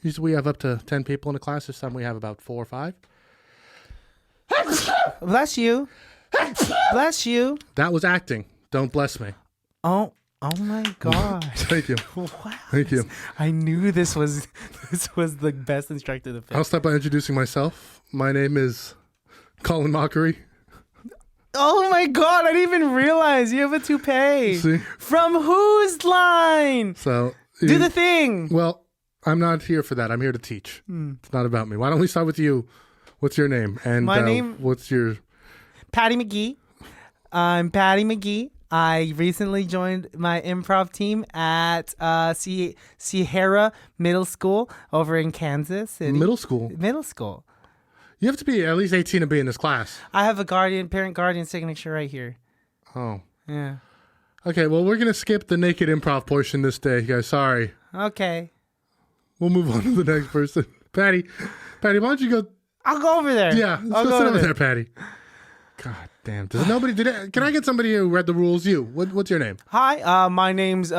Speaker 2: Usually we have up to 10 people in a class. This time we have about 4 or 5.
Speaker 1: Bless you. Bless you.
Speaker 2: That was acting. Don't bless me.
Speaker 1: Oh my God.
Speaker 2: Thank you.
Speaker 1: Wow.
Speaker 2: Thank you.
Speaker 1: I knew this was the best instructor to pick.
Speaker 2: I'll start by introducing myself. My name is Colin Mockery.
Speaker 1: Oh my God, I didn't even realize you have a toupee.
Speaker 2: See?
Speaker 1: From whose line?
Speaker 2: So
Speaker 1: Do the thing.
Speaker 2: Well, I'm not here for that. I'm here to teach. It's not about me. Why don't we start with you? What's your name? And
Speaker 1: My name?
Speaker 2: What's your...
Speaker 1: Patty McGee. I'm Patty McGee. I recently joined my improv team at Sierra Middle School over in Kansas City.
Speaker 2: Middle school?
Speaker 1: Middle school.
Speaker 2: You have to be at least 18 to be in this class.
Speaker 1: I have a parent guardian signature right here.
Speaker 2: Oh.
Speaker 1: Yeah.
Speaker 2: Okay, well, we're going to skip the naked improv portion this day, guys. Sorry.
Speaker 1: Okay.
Speaker 2: We'll move on to the next person. Patty, why don't you go...
Speaker 1: I'll go over there.
Speaker 2: Yeah, let's go sit over there, Patty. God damn. Can I get somebody who read the rules? You. What's your name?
Speaker 1: Hi, my name's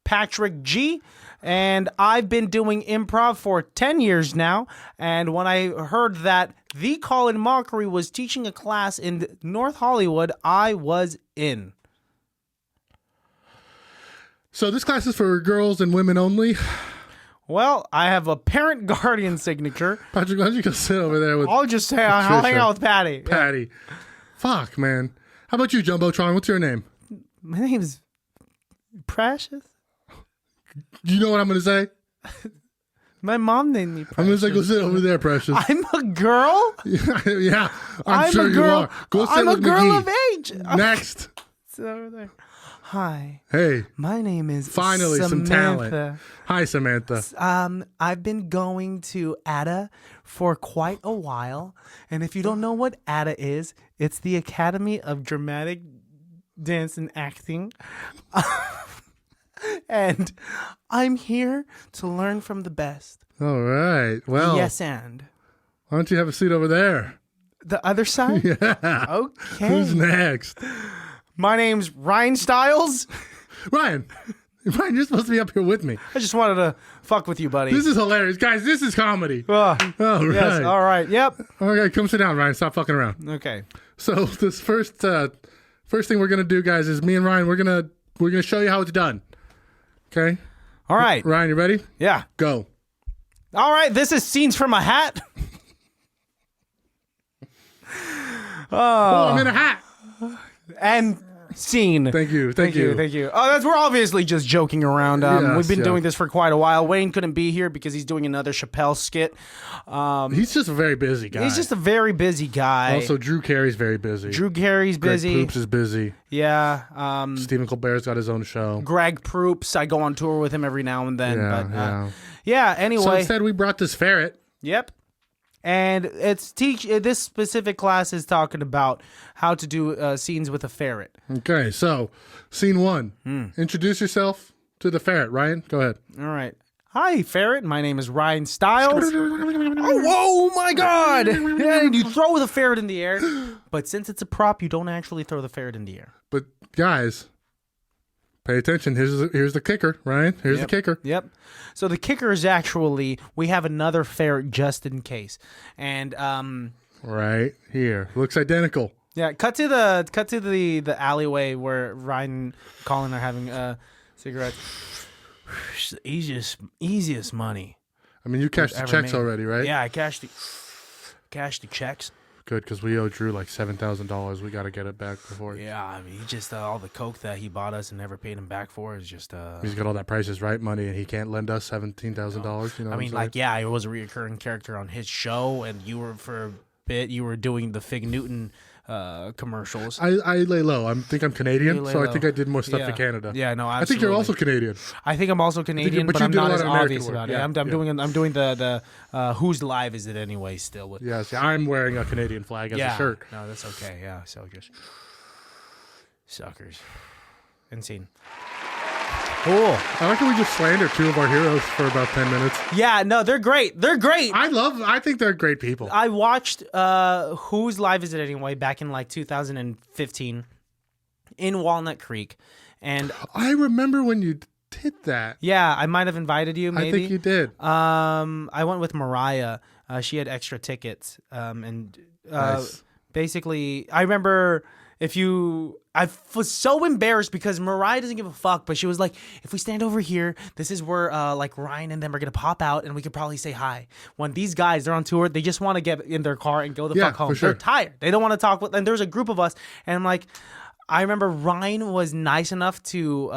Speaker 1: Patrick G, and I've been doing improv for 10 years now. And when I heard that the Colin Mockery was teaching a class in North Hollywood, I was in.
Speaker 2: So this class is for girls and women only.
Speaker 1: Well, I have a parent guardian signature.
Speaker 2: Patrick, why don't you go sit over there with
Speaker 1: I'll just say I'll hang out with Patty.
Speaker 2: Patty. Fuck, man. How about you, Jumbotron? What's your name?
Speaker 1: My name's Precious.
Speaker 2: You know what I'm going to say?
Speaker 1: My mom named me Precious.
Speaker 2: I'm going to say go sit over there, Precious.
Speaker 1: I'm a girl?
Speaker 2: Yeah, I'm sure
Speaker 1: a girl.
Speaker 2: you are. Go sit
Speaker 1: I'm
Speaker 2: with
Speaker 1: a girl
Speaker 2: McGee.
Speaker 1: of age.
Speaker 2: Next.
Speaker 1: Sit over there. Hi.
Speaker 2: Hey.
Speaker 1: My name is
Speaker 2: Finally,
Speaker 1: Samantha.
Speaker 2: some talent. Hi, Samantha.
Speaker 1: I've been going to ADA for quite a while. And if you don't know what ADA is, it's the Academy of Dramatic Dance and Acting. And I'm here to learn from the best.
Speaker 2: All right. Well.
Speaker 1: Yes, and.
Speaker 2: Why don't you have a seat over there?
Speaker 1: The other side?
Speaker 2: Yeah.
Speaker 1: Okay.
Speaker 2: Who's next?
Speaker 1: My name's Ryan Stiles.
Speaker 2: Ryan, you're supposed to be up here with me.
Speaker 1: I just wanted to fuck with you, buddy.
Speaker 2: This is hilarious. Guys, this is comedy.
Speaker 1: Oh,
Speaker 2: All right.
Speaker 1: yes, all right. Yep.
Speaker 2: Okay, come sit down, Ryan. Stop fucking around.
Speaker 1: Okay.
Speaker 2: So this first thing we're gonna do, guys, is me and Ryan. We're gonna show you how it's done. Okay.
Speaker 1: All right.
Speaker 2: Ryan, you ready?
Speaker 1: Yeah.
Speaker 2: Go.
Speaker 1: All right. This is Scenes from a Hat.
Speaker 2: Oh, I'm in a hat.
Speaker 1: And scene.
Speaker 2: Thank you.
Speaker 1: Thank you. Oh, we're obviously just joking around.
Speaker 2: Yes,
Speaker 1: we've been
Speaker 2: yeah.
Speaker 1: doing this for quite a while. Wayne couldn't be here because he's doing another Chappelle skit.
Speaker 2: He's just a very busy guy.
Speaker 1: He's just a very busy guy.
Speaker 2: Also, Drew Carey's very busy.
Speaker 1: Drew Carey's busy.
Speaker 2: Greg Proops is busy.
Speaker 1: Yeah.
Speaker 2: Stephen Colbert's got his own show.
Speaker 1: Greg Proops. I go on tour with him every now and then.
Speaker 2: Yeah,
Speaker 1: but yeah. Anyway.
Speaker 2: So instead, we brought this ferret.
Speaker 1: Yep. And this specific class is talking about how to do scenes with a ferret.
Speaker 2: Okay, so scene 1. Introduce yourself to the ferret. Ryan, go ahead.
Speaker 1: All right. Hi, ferret. My name is Ryan Stiles. Oh, my God. And you throw the ferret in the air. But since it's a prop, you don't actually throw the ferret in the air.
Speaker 2: But guys, pay attention. Here's the kicker, Ryan. Here's the kicker.
Speaker 1: Yep. So the kicker is actually we have another ferret just in case. And
Speaker 2: right here. Looks identical.
Speaker 1: yeah, cut to the alleyway where Ryan and Colin are having cigarettes. It's the easiest money.
Speaker 2: I mean, you cashed the checks already, right?
Speaker 1: Yeah, I cashed the checks.
Speaker 2: Good, because we owe Drew like $7,000. We got to get it back before.
Speaker 1: Yeah, I mean, he just all the coke that he bought us and never paid him back for is just.
Speaker 2: He's got all that Price is Right money, and he can't lend us $17,000. You know,
Speaker 1: I mean, like, yeah, I was a reoccurring character on his show, and you were for a bit. You were doing the Fig Newton commercials.
Speaker 2: I lay low. I think I'm Canadian, so I think I did more stuff
Speaker 1: Yeah.
Speaker 2: in Canada.
Speaker 1: Yeah, no, absolutely.
Speaker 2: I think you're also Canadian.
Speaker 1: I think I'm also Canadian,
Speaker 2: but
Speaker 1: but
Speaker 2: you
Speaker 1: I'm
Speaker 2: did a
Speaker 1: not
Speaker 2: lot
Speaker 1: as
Speaker 2: of American
Speaker 1: obvious
Speaker 2: work.
Speaker 1: about it.
Speaker 2: Yeah,
Speaker 1: I'm doing the whose live is it anyway? Still with
Speaker 2: Yes, I'm wearing a Canadian flag as a shirt.
Speaker 1: No, that's okay. Yeah, so just suckers. Insane. Cool.
Speaker 2: I like how we just slander 2 of our heroes for about 10 minutes.
Speaker 1: Yeah, no, they're great. They're great.
Speaker 2: I think they're great people.
Speaker 1: I watched Whose Live Is It Anyway back in like 2015 in Walnut Creek. And
Speaker 2: I remember when you did that.
Speaker 1: yeah, I might have invited you maybe.
Speaker 2: I think you did.
Speaker 1: I went with Mariah. She had extra tickets. And
Speaker 2: Nice.
Speaker 1: basically, I remember I was so embarrassed because Mariah doesn't give a fuck, but she was like, if we stand over here, this is where like Ryan and them are going to pop out and we could probably say hi. When these guys, they're on tour, they just want to get in their car and go the fuck home.
Speaker 2: for sure.
Speaker 1: They're tired. They don't want to talk with, and there's a group of us. And I'm like, I remember Ryan was nice enough to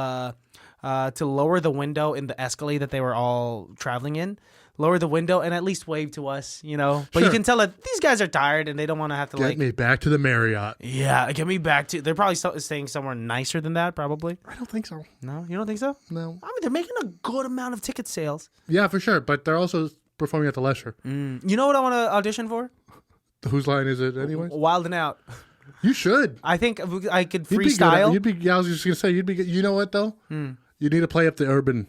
Speaker 1: lower the window in the Escalade that they were all traveling in. Lower the window and at least wave to us, you know. But you
Speaker 2: Sure.
Speaker 1: can tell that these guys are tired and they don't want to have to
Speaker 2: Get me back to the Marriott.
Speaker 1: yeah, get me back to. They're probably staying somewhere nicer than that. Probably.
Speaker 2: I don't think so.
Speaker 1: No, you don't think so?
Speaker 2: No.
Speaker 1: I mean, they're making a good amount of ticket sales.
Speaker 2: Yeah, for sure. But they're also performing at the Lesher.
Speaker 1: You know what I want to audition for?
Speaker 2: Whose line is it, anyways?
Speaker 1: Wild and Out.
Speaker 2: You should.
Speaker 1: I think I could
Speaker 2: You'd be good at-
Speaker 1: freestyle.
Speaker 2: You'd be. Yeah, I was just gonna say you'd be. You know what though? You need to play up the urban.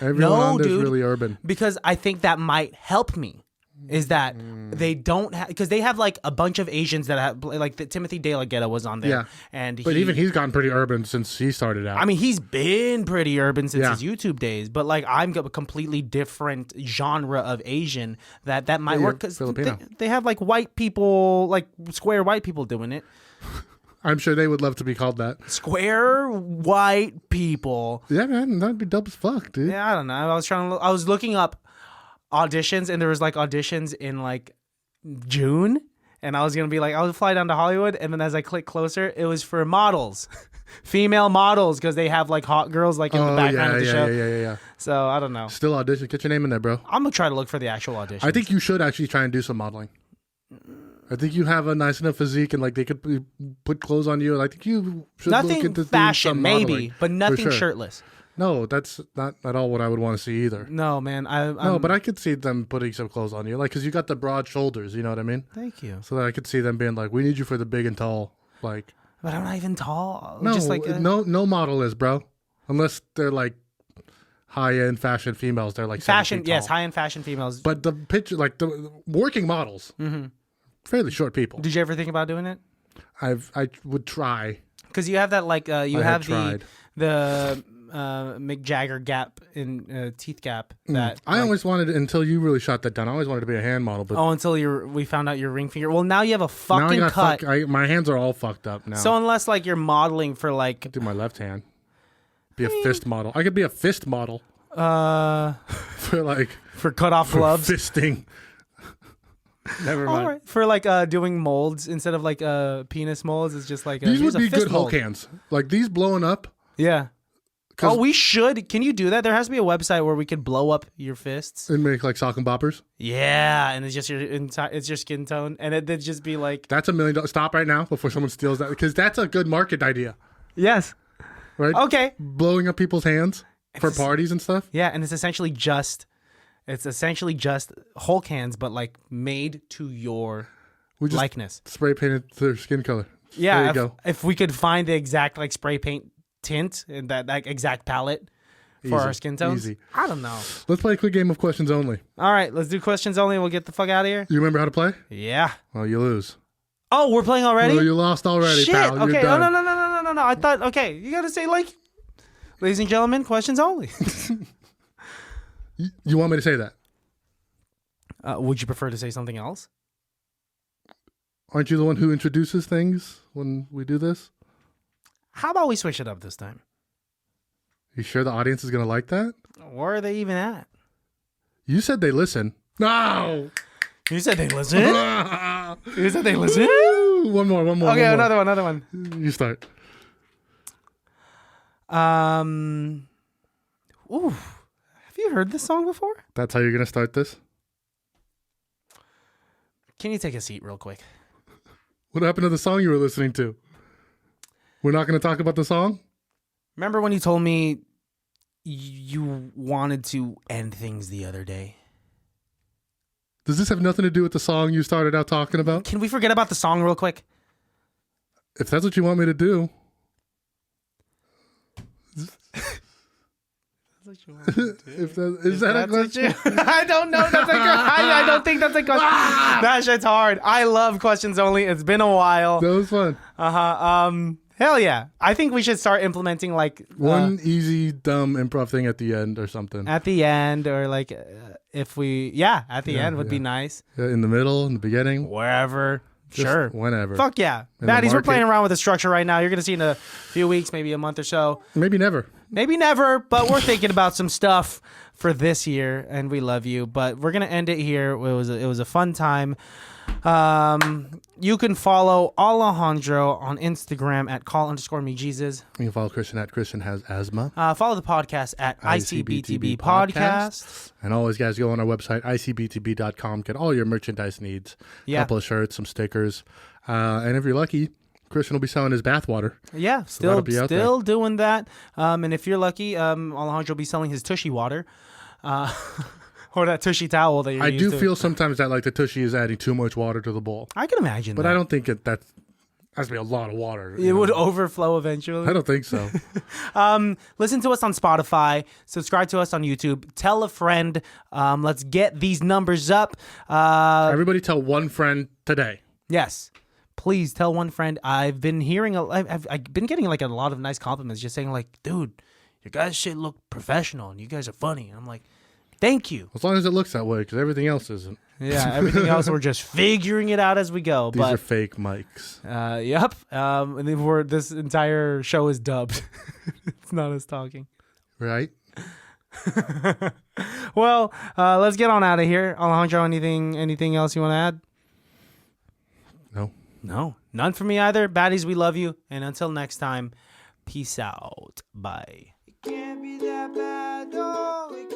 Speaker 2: Everyone
Speaker 1: No,
Speaker 2: on there's
Speaker 1: dude.
Speaker 2: really urban.
Speaker 1: Because I think that might help me. Is that they don't have because they have like a bunch of Asians that have like Timothy De La Ghetto was on there.
Speaker 2: Yeah.
Speaker 1: And
Speaker 2: But even he's gotten pretty urban since he started out.
Speaker 1: I mean, he's been pretty urban since
Speaker 2: Yeah.
Speaker 1: his YouTube days, but like I'm a completely different genre of Asian that might
Speaker 2: Yeah,
Speaker 1: work
Speaker 2: you're
Speaker 1: because
Speaker 2: Filipino.
Speaker 1: they have like white people, like square white people doing it.
Speaker 2: I'm sure they would love to be called that.
Speaker 1: Square white people.
Speaker 2: Yeah, man, that'd be dope as fuck, dude.
Speaker 1: Yeah, I don't know. I was looking up auditions, and there was like auditions in like June, and I was gonna be like, I would fly down to Hollywood, and then as I click closer, it was for models, female models, because they have like hot girls like in the background of the show.
Speaker 2: Yeah.
Speaker 1: So I don't know.
Speaker 2: Still audition. Get your name in there, bro.
Speaker 1: I'm gonna try to look for the actual audition.
Speaker 2: I think you should actually try and do some modeling. I think you have a nice enough physique, and like they could put clothes on you. And I think you should look
Speaker 1: nothing
Speaker 2: into
Speaker 1: fashion,
Speaker 2: some
Speaker 1: maybe,
Speaker 2: modeling,
Speaker 1: but
Speaker 2: for
Speaker 1: nothing
Speaker 2: sure.
Speaker 1: shirtless.
Speaker 2: No, that's not at all what I would want to see either.
Speaker 1: No, man.
Speaker 2: No, but I could see them putting some clothes on you, like because you got the broad shoulders. You know what I mean?
Speaker 1: Thank you.
Speaker 2: So that I could see them being like, "We need you for the big and tall." Like,
Speaker 1: But I'm not even tall.
Speaker 2: no,
Speaker 1: Just like
Speaker 2: no model is, bro, unless they're like, high-end fashion females. They're like 7
Speaker 1: Fashion,
Speaker 2: feet
Speaker 1: yes,
Speaker 2: tall.
Speaker 1: high-end fashion females.
Speaker 2: But the picture, like the working models, fairly short people.
Speaker 1: Did you ever think about doing it?
Speaker 2: I would try.
Speaker 1: Because you have that like you
Speaker 2: I
Speaker 1: have
Speaker 2: had
Speaker 1: the Mick Jagger gap in teeth gap that
Speaker 2: I always wanted, until you really shot that down, I always wanted to be a hand model. But
Speaker 1: until we found out your ring finger. Well, now you have a
Speaker 2: now I
Speaker 1: fucking
Speaker 2: got
Speaker 1: cut.
Speaker 2: my hands are all fucked up now.
Speaker 1: So unless like you're modeling for like
Speaker 2: do my left hand. Be a fist model. I could be a fist model. For
Speaker 1: cut off gloves.
Speaker 2: Fisting. Never mind.
Speaker 1: All right. For like doing molds instead of like penis molds, it's just like
Speaker 2: these would be good
Speaker 1: mold.
Speaker 2: Hulk hands. Like these blowing up.
Speaker 1: Yeah. Oh, we should. Can you do that? There has to be a website where we could blow up your fists
Speaker 2: and make like sock and boppers.
Speaker 1: Yeah, and it's just your skin tone, and it'd just be like
Speaker 2: that's $1 million. Stop right now before someone steals that, because that's a good market idea.
Speaker 1: Yes.
Speaker 2: Right.
Speaker 1: Okay.
Speaker 2: Blowing up people's hands for parties and stuff.
Speaker 1: Yeah, and it's essentially just Hulk hands, but like made to your likeness.
Speaker 2: Spray painted their skin color.
Speaker 1: Yeah,
Speaker 2: there you go.
Speaker 1: If we could find the exact like spray paint tint and that exact palette for our skin tones.
Speaker 2: Easy.
Speaker 1: I don't know.
Speaker 2: Let's play a quick game of questions only.
Speaker 1: All right, let's do questions only. We'll get the fuck out of here.
Speaker 2: You remember how to play?
Speaker 1: Yeah.
Speaker 2: Well, you lose.
Speaker 1: Oh, we're playing already?
Speaker 2: Well, you lost already,
Speaker 1: Shit.
Speaker 2: pal.
Speaker 1: Okay.
Speaker 2: You're done.
Speaker 1: Oh, no. I thought, okay, you got to say like, ladies and gentlemen, questions only.
Speaker 2: You want me to say that?
Speaker 1: Would you prefer to say something else?
Speaker 2: Aren't you the one who introduces things when we do this?
Speaker 1: How about we switch it up this time?
Speaker 2: You sure the audience is going to like that?
Speaker 1: Where are they even at?
Speaker 2: You said they listen. No!
Speaker 1: You said they listen? You said they listen?
Speaker 2: One more.
Speaker 1: Okay, another one.
Speaker 2: You start.
Speaker 1: Ooh. Have you heard this song before?
Speaker 2: That's how you're going to start this?
Speaker 1: Can you take a seat real quick?
Speaker 2: What happened to the song you were listening to? We're not going to talk about the song?
Speaker 1: Remember when you told me you wanted to end things the other day?
Speaker 2: Does this have nothing to do with the song you started out talking about?
Speaker 1: Can we forget about the song real quick?
Speaker 2: If that's what you want me to do. Is that a question?
Speaker 1: I don't know. I don't think that's a question. That shit's hard. I love questions only. It's been a while.
Speaker 2: That was fun.
Speaker 1: Hell yeah. I think we should start implementing like
Speaker 2: one easy dumb improv thing at the end or something.
Speaker 1: At the end, or like at the end would be nice.
Speaker 2: In the middle, in the beginning,
Speaker 1: wherever.
Speaker 2: Just
Speaker 1: sure.
Speaker 2: Whenever.
Speaker 1: Fuck yeah. Baddies, we're playing around with the structure right now. You're going to see in a few weeks, maybe a month or so.
Speaker 2: Maybe never.
Speaker 1: Maybe never, but we're thinking about some stuff for this year, and we love you. But we're going to end it here. It was a fun time. You can follow Alejandro on Instagram at call_me_Jesus.
Speaker 2: You can follow Christian at Christian has asthma.
Speaker 1: Follow the podcast at ICBTB Podcast.
Speaker 2: And always, guys, go on our website, ICBTB.com. Get all your merchandise needs. A couple of shirts, some stickers. And if you're lucky, Christian will be selling his bathwater.
Speaker 1: Yeah, still doing that. And if you're lucky, Alejandro will be selling his Tushy water. Or that Tushy towel that you're
Speaker 2: I do feel sometimes that like the Tushy is adding too much water to the bowl.
Speaker 1: I can imagine
Speaker 2: but
Speaker 1: that.
Speaker 2: I don't think that has to be a lot of water.
Speaker 1: It would overflow eventually.
Speaker 2: I don't think so.
Speaker 1: Listen to us on Spotify. Subscribe to us on YouTube. Tell a friend. Let's get these numbers up.
Speaker 2: Everybody tell one friend today.
Speaker 1: Yes. Please tell one friend. I've been hearing, I've been getting like a lot of nice compliments just saying like, dude, your guys' shit look professional and you guys are funny. And I'm like, thank you.
Speaker 2: As long as it looks that way, because everything else isn't.
Speaker 1: Yeah, everything else we're just figuring it out as we go.
Speaker 2: These are fake mics.
Speaker 1: Yep. And then this entire show is dubbed. It's not us talking.
Speaker 2: Right.
Speaker 1: Well, let's get on out of here. Alejandro, anything else you want to add? No, none for me either. Baddies, we love you. And until next time, peace out. Bye. It can't be that bad, though.